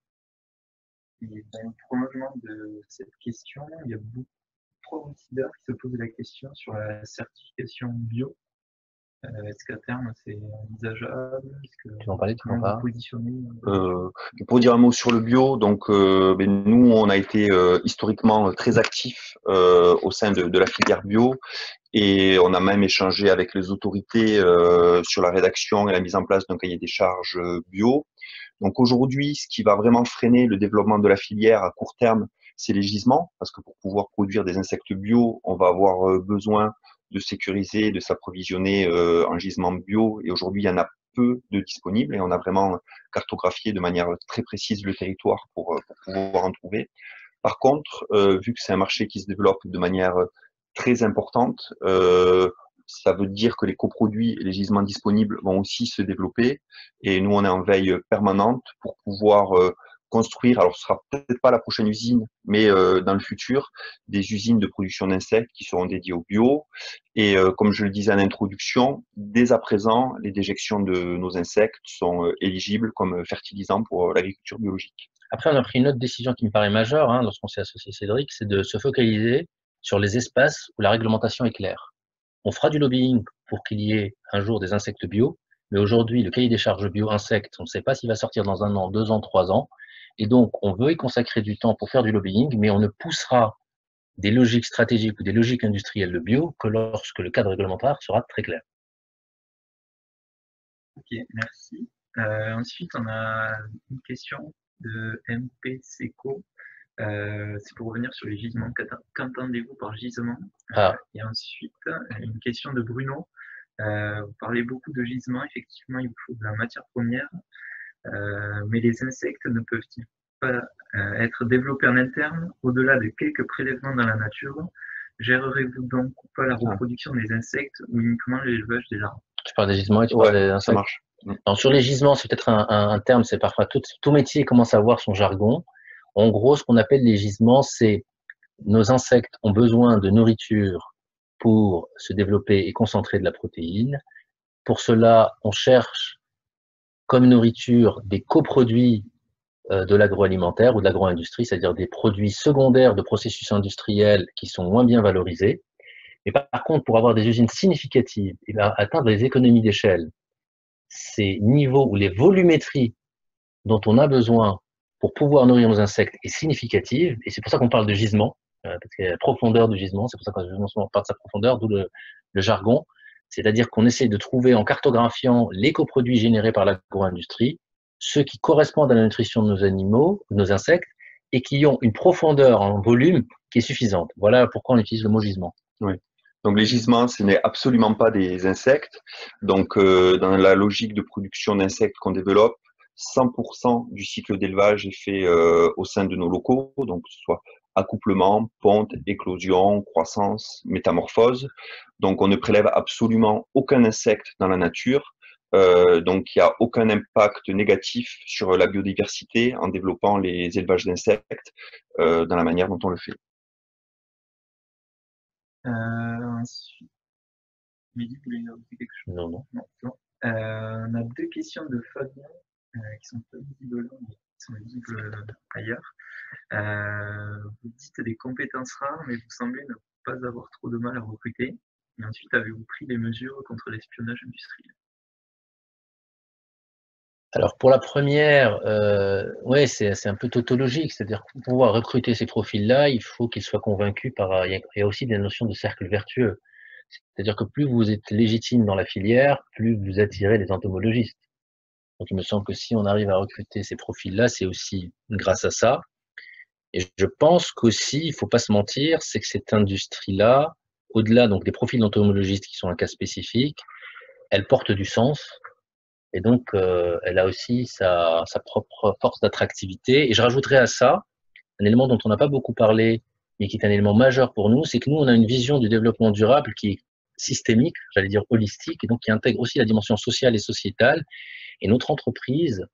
Et dans le prolongement de cette question, il y a beaucoup de pro-décideurs qui se posent la question sur la certification bio. Est-ce qu'à terme c'est envisageable? Tu vas en parler, tu vas positionner pour dire un mot sur le bio, donc nous on a été historiquement très actifs au sein de la filière bio, et on a même échangé avec les autorités sur la rédaction et la mise en place d'un cahier des charges bio. Donc aujourd'hui, ce qui va vraiment freiner le développement de la filière à court terme, c'est les gisements, parce que pour pouvoir produire des insectes bio, on va avoir besoin de sécuriser, de s'approvisionner en gisements bio, et aujourd'hui il y en a peu de disponibles, et on a vraiment cartographié de manière très précise le territoire pour pouvoir en trouver. Par contre, vu que c'est un marché qui se développe de manière très importante, ça veut dire que les coproduits et les gisements disponibles vont aussi se développer, et nous on est en veille permanente pour pouvoir construire, alors ce sera peut-être pas la prochaine usine, mais dans le futur, des usines de production d'insectes qui seront dédiées au bio. Et comme je le disais en introduction, dès à présent, les déjections de nos insectes sont éligibles comme fertilisants pour l'agriculture biologique. Après, on a pris une autre décision qui me paraît majeure lorsqu'on s'est associé à Cédric, c'est de se focaliser sur les espaces où la réglementation est claire. On fera du lobbying pour qu'il y ait un jour des insectes bio, mais aujourd'hui, le cahier des charges bio insectes, on ne sait pas s'il va sortir dans 1 an, 2 ans, 3 ans, et donc on veut y consacrer du temps pour faire du lobbying, mais on ne poussera des logiques stratégiques ou des logiques industrielles de bio que lorsque le cadre réglementaire sera très clair. Ok, merci. Ensuite, on a une question de MP Seco. C'est pour revenir sur les gisements. Qu'entendez-vous par gisement? Et ensuite, une question de Bruno. Vous parlez beaucoup de gisements. Effectivement, il vous faut de la matière première. Mais les insectes ne peuvent-ils pas être développés en interne au-delà de quelques prélèvements dans la nature? Gérerez-vous donc pas la reproduction des insectes ou uniquement l'élevage des larves? Tu parles des gisements et tu parles des insectes. Ça marche. Alors, sur les gisements, c'est peut-être un terme, c'est parfois tout métier commence à avoir son jargon. En gros, ce qu'on appelle les gisements, c'est nos insectes ont besoin de nourriture pour se développer et concentrer de la protéine. Pour cela, on cherche comme nourriture des coproduits de l'agroalimentaire ou de l'agro-industrie, c'est-à-dire des produits secondaires de processus industriels qui sont moins bien valorisés. Mais par contre, pour avoir des usines significatives et atteindre les économies d'échelle, ces niveaux ou les volumétries dont on a besoin pour pouvoir nourrir nos insectes est significative, et c'est pour ça qu'on parle de gisement, parce qu'il y a la profondeur du gisement, c'est pour ça qu'on parle de sa profondeur, d'où le jargon, c'est-à-dire qu'on essaie de trouver en cartographiant les coproduits générés par l'agro-industrie, ceux qui correspondent à la nutrition de nos animaux, de nos insectes, et qui ont une profondeur en volume qui est suffisante. Voilà pourquoi on utilise le mot gisement. Oui. Donc les gisements, ce n'est absolument pas des insectes. Donc dans la logique de production d'insectes qu'on développe, 100% du cycle d'élevage est fait au sein de nos locaux, donc que ce soit accouplement, ponte, éclosion, croissance, métamorphose. Donc on ne prélève absolument aucun insecte dans la nature. Donc il n'y a aucun impact négatif sur la biodiversité en développant les élevages d'insectes dans la manière dont on le fait. Ensuite, Mehdi, vous voulez ajouter quelque chose? Non. On a deux questions de Fabien qui sont pas visibles là, mais qui sont visibles ailleurs. Vous dites des compétences rares, mais vous semblez ne pas avoir trop de mal à recruter. Et ensuite, avez-vous pris des mesures contre l'espionnage industriel? Alors pour la première, ouais, c'est un peu tautologique, c'est-à-dire que pour pouvoir recruter ces profils-là, il faut qu'ils soient convaincus par. Il y a aussi des notions de cercle vertueux. C'est-à-dire que plus vous êtes légitime dans la filière, plus vous attirez les entomologistes. Donc il me semble que si on arrive à recruter ces profils-là, c'est aussi grâce à ça. Et je pense qu'aussi, il faut pas se mentir, c'est que cette industrie-là, au-delà donc des profils d'entomologistes qui sont un cas spécifique, elle porte du sens. Et donc, elle a aussi sa propre force d'attractivité. Et je rajouterais à ça un élément dont on n'a pas beaucoup parlé, mais qui est un élément majeur pour nous, c'est que nous, on a une vision du développement durable qui est systémique, j'allais dire holistique, et donc qui intègre aussi la dimension sociale et sociétale. Et notre entreprise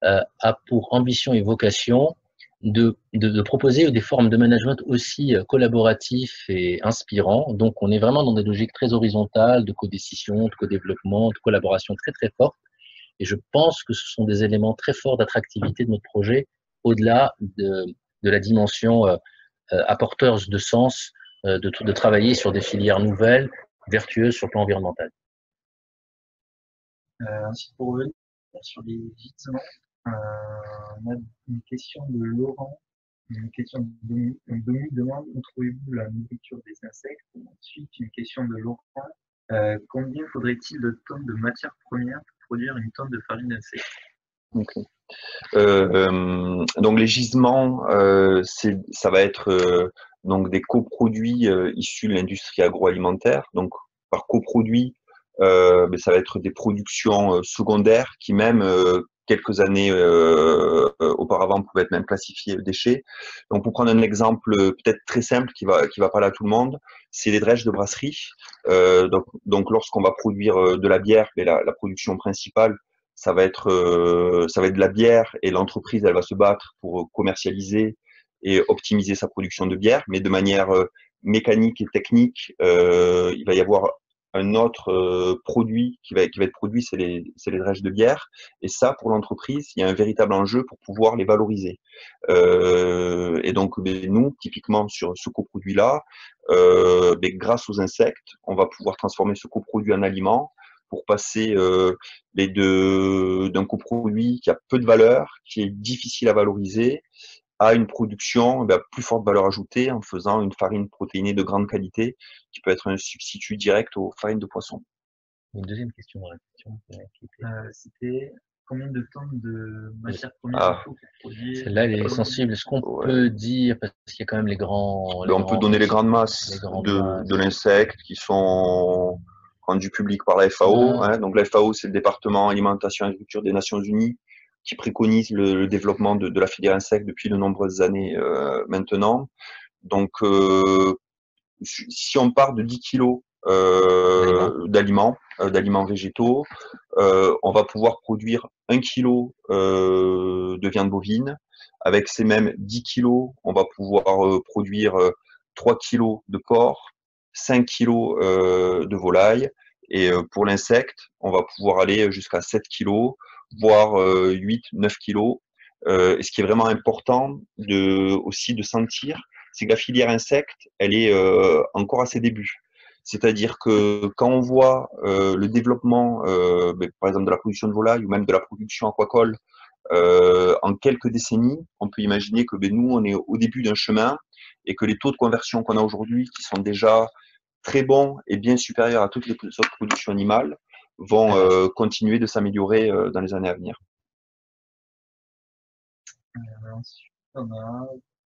a pour ambition et vocation de proposer des formes de management aussi collaboratifs et inspirants. Donc, on est vraiment dans des logiques très horizontales, de codécision, de codéveloppement, de collaboration très, très forte. Et je pense que ce sont des éléments très forts d'attractivité de notre projet, au-delà de la dimension apporteuse de sens, de travailler sur des filières nouvelles, vertueuses sur le plan environnemental. Ensuite, pour revenir sur les gisements, on a une question de Laurent, une question de Dominique. Dominique demande où trouvez-vous la nourriture des insectes? Ensuite, une question de Laurent. Combien faudrait-il de tonnes de matière première pour produire une tonne de farine d'insectes? Okay. Donc les gisements, ça va être donc des coproduits issus de l'industrie agroalimentaire. Donc par coproduit, ça va être des productions secondaires qui même quelques années auparavant pouvaient être même classifiées déchets. Donc pour prendre un exemple peut-être très simple qui va parler à tout le monde, c'est les drèches de brasserie. Donc lorsqu'on va produire de la bière, la production principale ça va être de la bière et l'entreprise elle va se battre pour commercialiser et optimiser sa production de bière, mais de manière mécanique et technique, il va y avoir un autre produit qui va être produit, c'est les drèches de bière. Et ça, pour l'entreprise, il y a un véritable enjeu pour pouvoir les valoriser. Et donc, nous, typiquement sur ce coproduit-là, grâce aux insectes, on va pouvoir transformer ce coproduit en aliment pour passer d'un coproduit qui a peu de valeur, qui est difficile à valoriser à une production plus forte valeur ajoutée en faisant une farine protéinée de grande qualité qui peut être un substitut direct aux farines de poisson. Une deuxième question dans la question. C'était combien de tonnes de matière première il faut pour produire? Celle-là, elle est sensible. Est-ce qu'on peut dire, parce qu'il y a quand même les grands... on peut donner les grandes masses de l'insecte qui sont rendues publiques par la FAO. Hein. Donc la FAO, c'est le département alimentation et agriculture des Nations Unies qui préconise le développement de la filière insecte depuis de nombreuses années maintenant. Donc, si on part de 10 kilos d'aliments végétaux, on va pouvoir produire 1 kilo de viande bovine. Avec ces mêmes 10 kilos, on va pouvoir produire 3 kilos de porc, 5 kilos de volaille. Et pour l'insecte, on va pouvoir aller jusqu'à 7 kilos, voire 8, 9 kilos. Et ce qui est vraiment important aussi de sentir, c'est que la filière insecte, elle est encore à ses débuts. C'est-à-dire que quand on voit le développement, par exemple, de la production de volaille ou même de la production aquacole en quelques décennies, on peut imaginer que nous, on est au début d'un chemin et que les taux de conversion qu'on a aujourd'hui, qui sont déjà très bons et bien supérieurs à toutes les autres productions animales, vont continuer de s'améliorer dans les années à venir. Ensuite, on a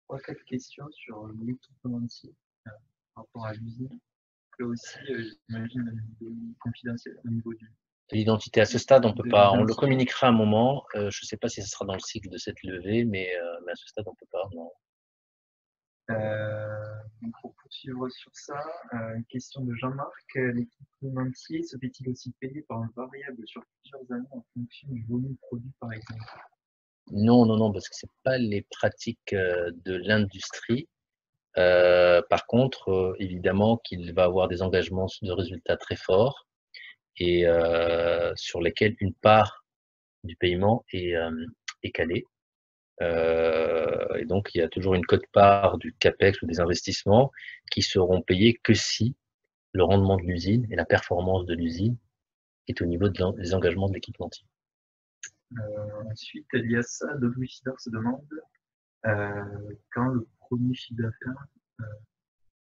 3-4 questions sur l'équipementier par rapport à l'usine. Là aussi, j'imagine un niveau confidentiel au niveau du... L'identité à ce stade, on peut pas. On le communiquera à un moment. Je ne sais pas si ce sera dans le cycle de cette levée, mais à ce stade, on peut pas. Non. Pour poursuivre sur ça, une question de Jean-Marc. L'équipementier se fait-il aussi payer par une variable sur plusieurs années en fonction du volume produit, par exemple? Non, parce que c'est pas les pratiques de l'industrie. Par contre, évidemment qu'il va avoir des engagements de résultats très forts et sur lesquels une part du paiement est calée. Et donc, il y a toujours une quote-part du CAPEX ou des investissements qui seront payés que si le rendement de l'usine et la performance de l'usine est au niveau des engagements de l'équipementier. Ensuite, lié à ça, Doug se demande quand le premier chiffre d'affaires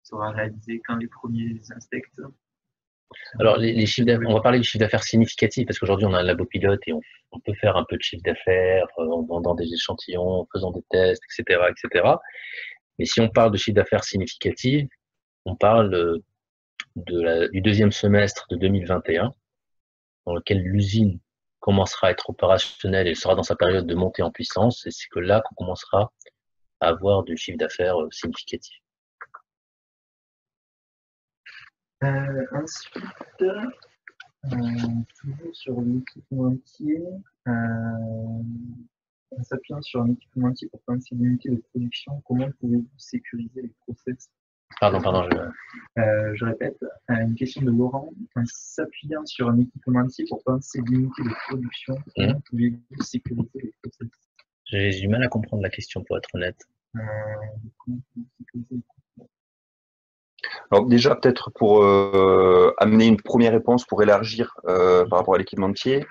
sera réalisé, quand les premiers insectes. Alors, les chiffres d'affaires, on va parler de chiffre d'affaires significatif parce qu'aujourd'hui, on a un labo pilote et on peut faire un peu de chiffre d'affaires en vendant des échantillons, en faisant des tests, etc., etc. Mais si on parle de chiffre d'affaires significatif, on parle du deuxième semestre de 2021, dans lequel l'usine commencera à être opérationnelle et sera dans sa période de montée en puissance, et c'est que là qu'on commencera à avoir du chiffre d'affaires significatif. Ensuite, toujours sur l'équipementier, en s'appuyant sur un équipementier pour penser l'unité de production, comment pouvez-vous sécuriser les process? Pardon, je répète, une question de Laurent. En s'appuyant sur un équipementier pour penser l'unité de production, comment pouvez-vous sécuriser les process? J'ai du mal à comprendre la question, pour être honnête. Alors déjà, peut-être pour amener une première réponse pour élargir par rapport à l'équipementier,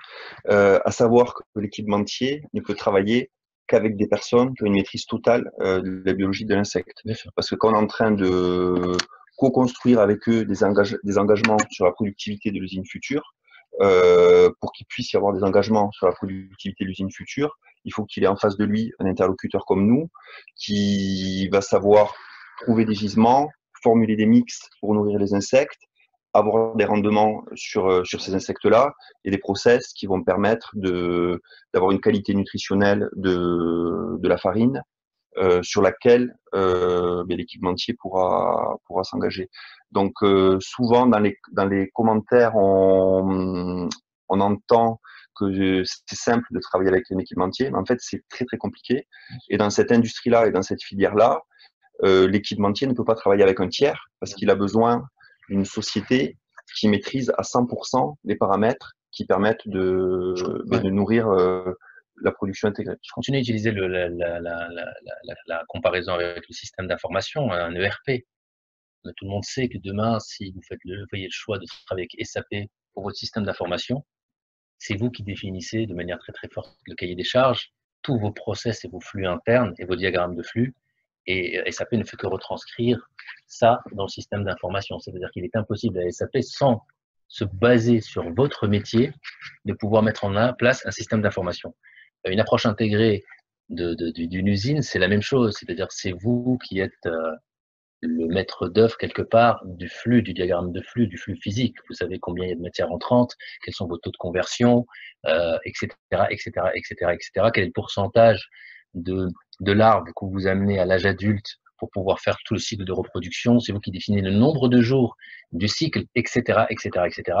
à savoir que l'équipementier ne peut travailler qu'avec des personnes qui ont une maîtrise totale de la biologie de l'insecte. Parce que quand on est en train de co-construire avec eux des engagements sur la productivité de l'usine future, pour qu'il puisse y avoir des engagements sur la productivité de l'usine future, il faut qu'il ait en face de lui un interlocuteur comme nous qui va savoir trouver des gisements, formuler des mix pour nourrir les insectes, avoir des rendements sur ces insectes-là et des process qui vont permettre d'avoir une qualité nutritionnelle de la farine sur laquelle l'équipementier pourra s'engager. Donc souvent dans les commentaires, on entend que c'est simple de travailler avec un équipementier, mais en fait c'est très très compliqué. Et dans cette industrie-là et dans cette filière-là, l'équipementier ne peut pas travailler avec un tiers parce qu'il a besoin d'une société qui maîtrise à 100% les paramètres qui permettent de nourrir la production intégrée. Je continue d'utiliser la comparaison avec le système d'information, un ERP. Tout le monde sait que demain, si vous voyez le choix de travailler avec SAP pour votre système d'information, c'est vous qui définissez de manière très très forte le cahier des charges, tous vos process et vos flux internes et vos diagrammes de flux. Et SAP ne fait que retranscrire ça dans le système d'information. C'est-à-dire qu'il est impossible à SAP, sans se baser sur votre métier, de pouvoir mettre en place un système d'information. Une approche intégrée d'une usine, c'est la même chose. C'est-à-dire que c'est vous qui êtes le maître d'œuvre quelque part du flux, du diagramme de flux, du flux physique. Vous savez combien il y a de matière entrante, quels sont vos taux de conversion, etc., etc., etc., etc. Quel est le pourcentage de larves que vous amenez à l'âge adulte pour pouvoir faire tout le cycle de reproduction. C'est vous qui définissez le nombre de jours du cycle, etc., etc., etc.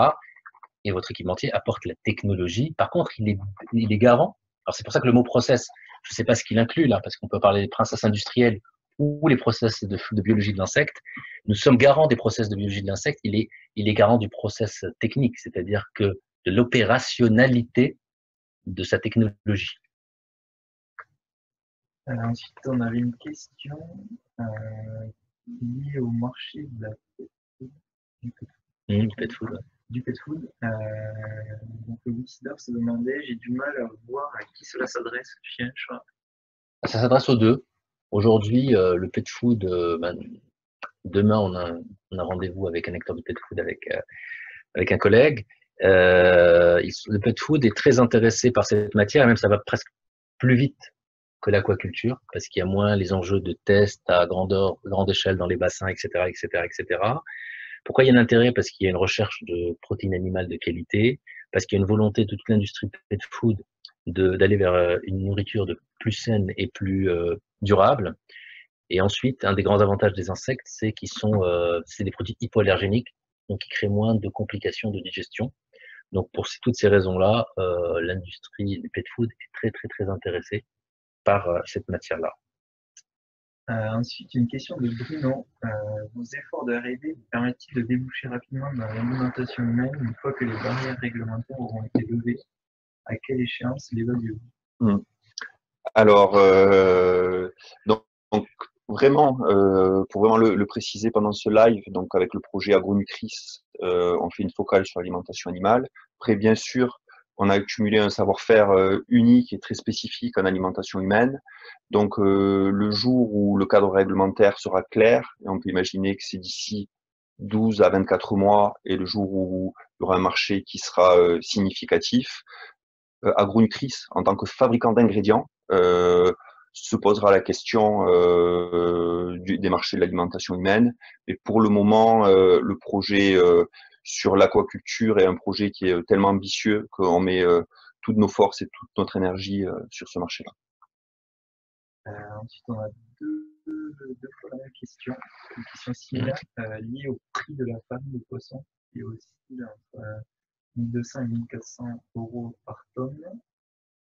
Et votre équipementier apporte la technologie. Par contre, il est garant. Alors, c'est pour ça que le mot process, je ne sais pas ce qu'il inclut là, parce qu'on peut parler des process industriels ou les process de biologie de l'insecte. Nous sommes garants des process de biologie de l'insecte. Il est garant du process technique, c'est-à-dire que de l'opérationnalité de sa technologie. Ensuite, on avait une question liée au marché de la Pet food. Du pet food. Donc le décideur se demandait, j'ai du mal à voir à qui cela s'adresse, chien, chat. Ça s'adresse aux deux. Aujourd'hui, le pet food, demain, on a rendez-vous avec un acteur de pet food avec un collègue. Le pet food est très intéressé par cette matière, et même ça va presque plus vite que l'aquaculture, parce qu'il y a moins les enjeux de tests à grande échelle dans les bassins, etc., etc., etc. Pourquoi il y a un intérêt? Parce qu'il y a une recherche de protéines animales de qualité, parce qu'il y a une volonté de toute l'industrie pet food d'aller vers une nourriture de plus saine et plus durable. Et ensuite, un des grands avantages des insectes, c'est qu'ils sont, c'est des produits hypoallergéniques, donc ils créent moins de complications de digestion. Donc pour toutes ces raisons-là, l'industrie du pet food est très très très intéressée par cette matière-là. Ensuite, une question de Bruno. Vos efforts de R&D vous permettent-ils de déboucher rapidement dans l'alimentation humaine une fois que les barrières réglementaires auront été levées? À quelle échéance l'évaluez-vous? Alors, donc vraiment, pour vraiment le préciser pendant ce live, donc avec le projet Agronutris, on fait une focale sur l'alimentation animale. Après, bien sûr, on a accumulé un savoir-faire unique et très spécifique en alimentation humaine. Donc, le jour où le cadre réglementaire sera clair, et on peut imaginer que c'est d'ici 12 à 24 mois, et le jour où il y aura un marché qui sera significatif, Agronutris, en tant que fabricant d'ingrédients, se posera la question des marchés de l'alimentation humaine. Et pour le moment, le projet sur l'aquaculture est un projet qui est tellement ambitieux qu'on met toutes nos forces et toute notre énergie sur ce marché-là. Ensuite, on a deux fois la même question, une question similaire liée au prix de la farine de poisson, qui est aussi entre 1200 et 1400 euros par tonne.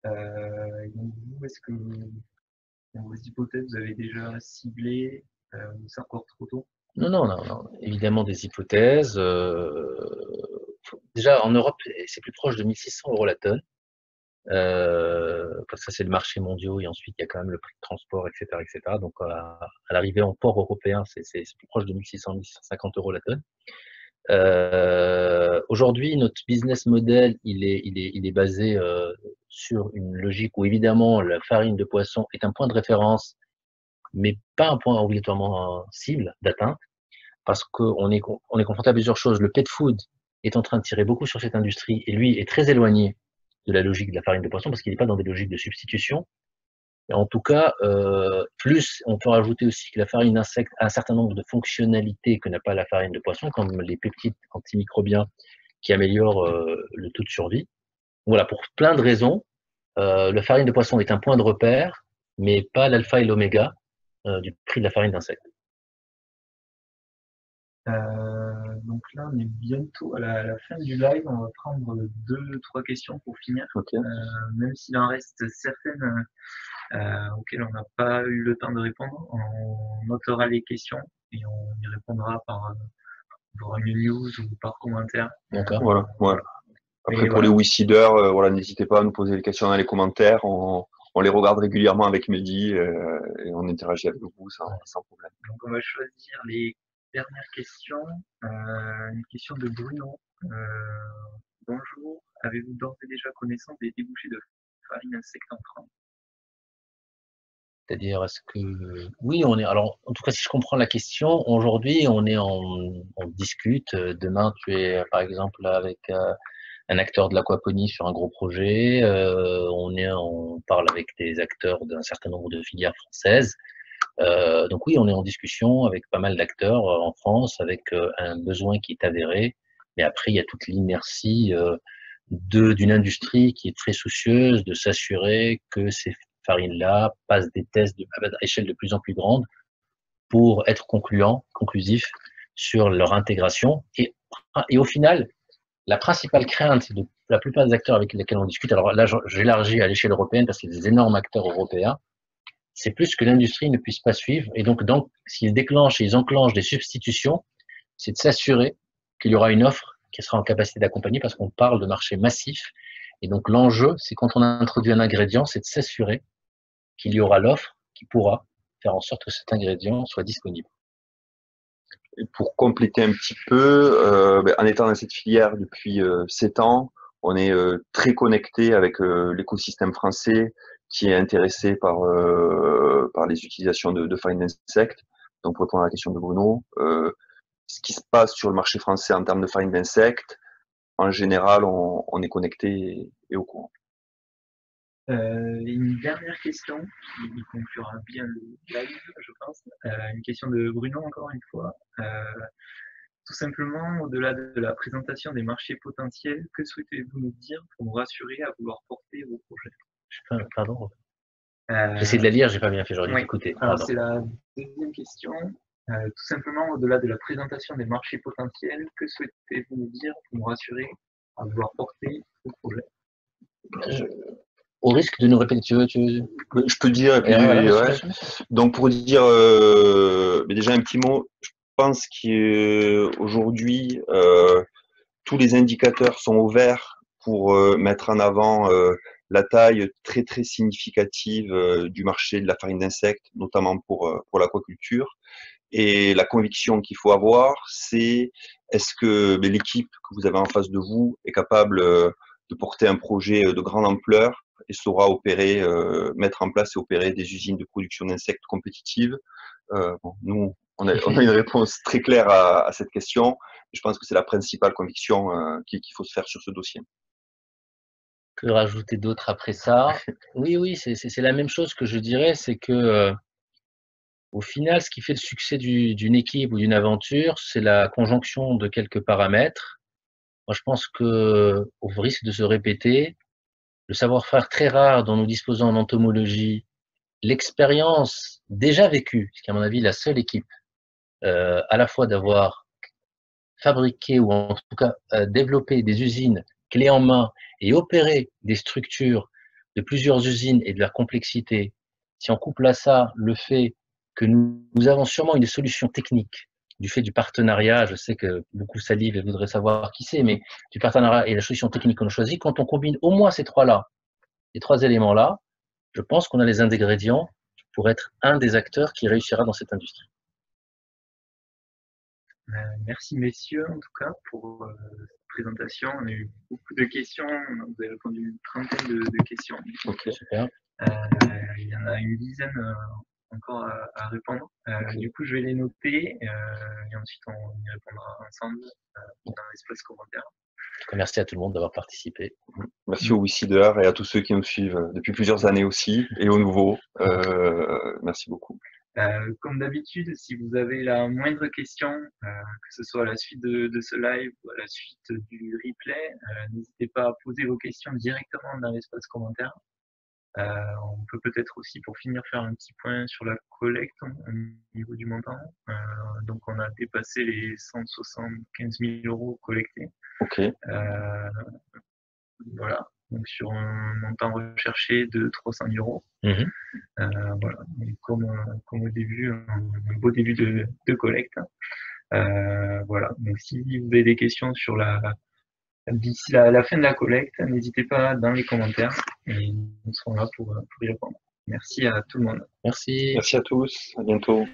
Donc vous, est-ce que dans vos hypothèses, vous avez déjà ciblé ou c'est encore trop tôt? Non. Évidemment des hypothèses. Déjà, en Europe, c'est plus proche de 1600 euros la tonne. Comme ça, c'est le marché mondial et ensuite, il y a quand même le prix de transport, etc., etc. Donc, à l'arrivée en port européen, c'est plus proche de 1600, 1650 euros la tonne. Aujourd'hui, notre business model, il est basé sur une logique où évidemment la farine de poisson est un point de référence, mais pas un point obligatoirement cible d'atteinte, parce qu'on est confronté à plusieurs choses. Le pet food est en train de tirer beaucoup sur cette industrie et lui est très éloigné de la logique de la farine de poisson parce qu'il n'est pas dans des logiques de substitution. Et en tout cas, plus on peut rajouter aussi que la farine d'insecte a un certain nombre de fonctionnalités que n'a pas la farine de poisson, comme les peptides antimicrobiens qui améliorent le taux de survie. Voilà, pour plein de raisons, la farine de poisson est un point de repère, mais pas l'alpha et l'oméga du prix de la farine d'insecte. Donc là, on est bientôt à la fin du live. On va prendre 2-3 questions pour finir. Okay. Même s'il en reste certaines auxquelles on n'a pas eu le temps de répondre, on notera les questions et on y répondra par une news ou par commentaire. D'accord. Voilà. Après, pour voilà. les Weedseeders, voilà, n'hésitez pas à nous poser des questions dans les commentaires. On les regarde régulièrement avec Mehdi et on interagit avec vous sans problème. Donc, on va choisir les dernières questions. Une question de Bruno. Bonjour, avez-vous d'ores et déjà connaissance des débouchés de farine insecte en France? C'est-à-dire, est-ce que oui, on est. Alors, en tout cas, si je comprends la question, aujourd'hui, on discute. Demain, tu es, par exemple, avec un acteur de l'aquaponie sur un gros projet. On parle avec des acteurs d'un certain nombre de filières françaises. Donc oui, on est en discussion avec pas mal d'acteurs en France, avec un besoin qui est avéré. Mais après, il y a toute l'inertie d'une industrie qui est très soucieuse de s'assurer que ces farines-là passent des tests à échelle de plus en plus grande pour être conclusifs sur leur intégration. Et au final, la principale crainte de la plupart des acteurs avec lesquels on discute, alors là j'élargis à l'échelle européenne parce qu'il y a des énormes acteurs européens, c'est plus que l'industrie ne puisse pas suivre. Et donc s'ils déclenchent et ils enclenchent des substitutions, c'est de s'assurer qu'il y aura une offre qui sera en capacité d'accompagner parce qu'on parle de marché massif. Et donc l'enjeu, c'est quand on introduit un ingrédient, c'est de s'assurer qu'il y aura l'offre qui pourra faire en sorte que cet ingrédient soit disponible. Et pour compléter un petit peu, en étant dans cette filière depuis 7 ans, on est très connecté avec l'écosystème français qui est intéressé par les utilisations de farine d'insectes. Donc pour répondre à la question de Bruno, ce qui se passe sur le marché français en termes de farine d'insectes, en général, on est connecté et au courant. Une dernière question qui conclura bien le live, je pense. Une question de Bruno, encore une fois. Tout simplement, au-delà de la présentation des marchés potentiels, que souhaitez-vous nous dire pour nous rassurer à vouloir porter vos projets? Pardon. J'essaie de la lire, j'ai pas bien fait, j'aurais dû Oui. écouter. Alors c'est la deuxième question. Tout simplement, au-delà de la présentation des marchés potentiels, que souhaitez-vous nous dire pour nous rassurer à vouloir porter vos projets? Au risque de nous répéter, tu veux Je peux dire, et puis, voilà, ouais. Donc pour dire mais déjà un petit mot, je pense qu'aujourd'hui, tous les indicateurs sont au vert pour mettre en avant la taille très très significative du marché de la farine d'insectes, notamment pour l'aquaculture. Et la conviction qu'il faut avoir, c'est est-ce que l'équipe que vous avez en face de vous est capable de porter un projet de grande ampleur et saura opérer, mettre en place et opérer des usines de production d'insectes compétitives. Nous, on a une réponse très claire à cette question. Je pense que c'est la principale conviction qu'il faut se faire sur ce dossier. Que rajouter d'autre après ça? Oui, c'est la même chose que je dirais, c'est que au final, ce qui fait le succès d'une équipe ou d'une aventure, c'est la conjonction de quelques paramètres. Moi, je pense que, au risque de se répéter, le savoir-faire très rare dont nous disposons en entomologie, l'expérience déjà vécue, ce qui est à mon avis la seule équipe, à la fois d'avoir fabriqué ou en tout cas développé des usines clés en main et opérer des structures de plusieurs usines et de leur complexité. Si on couple à ça le fait que nous avons sûrement une solution technique du fait du partenariat, je sais que beaucoup salivent et voudraient savoir qui c'est, mais du partenariat et la solution technique qu'on a choisie, quand on combine au moins ces trois-là, ces trois éléments-là, je pense qu'on a les ingrédients pour être un des acteurs qui réussira dans cette industrie. Merci messieurs en tout cas pour cette présentation. On a eu beaucoup de questions, vous avez répondu une trentaine de questions. Ok, super. Il y en a une dizaine encore à répondre. Okay. Du coup, je vais les noter et ensuite on y répondra ensemble dans l'espace commentaire. Merci à tout le monde d'avoir participé. Merci aux Wicider et à tous ceux qui nous suivent depuis plusieurs années aussi et aux nouveaux. Merci beaucoup. Comme d'habitude, si vous avez la moindre question, que ce soit à la suite de ce live ou à la suite du replay, n'hésitez pas à poser vos questions directement dans l'espace commentaire. On peut peut-être aussi, pour finir, faire un petit point sur la collecte au niveau du montant. Donc, on a dépassé les 175 000 € collectés. Ok. Voilà. Donc, sur un montant recherché de 300 000 €. Voilà. Donc, comme au début, un beau début de collecte. Voilà. Donc, si vous avez des questions sur d'ici la fin de la collecte, n'hésitez pas dans les commentaires et nous serons là pour y répondre. Merci à tout le monde. Merci. Merci à tous. À bientôt.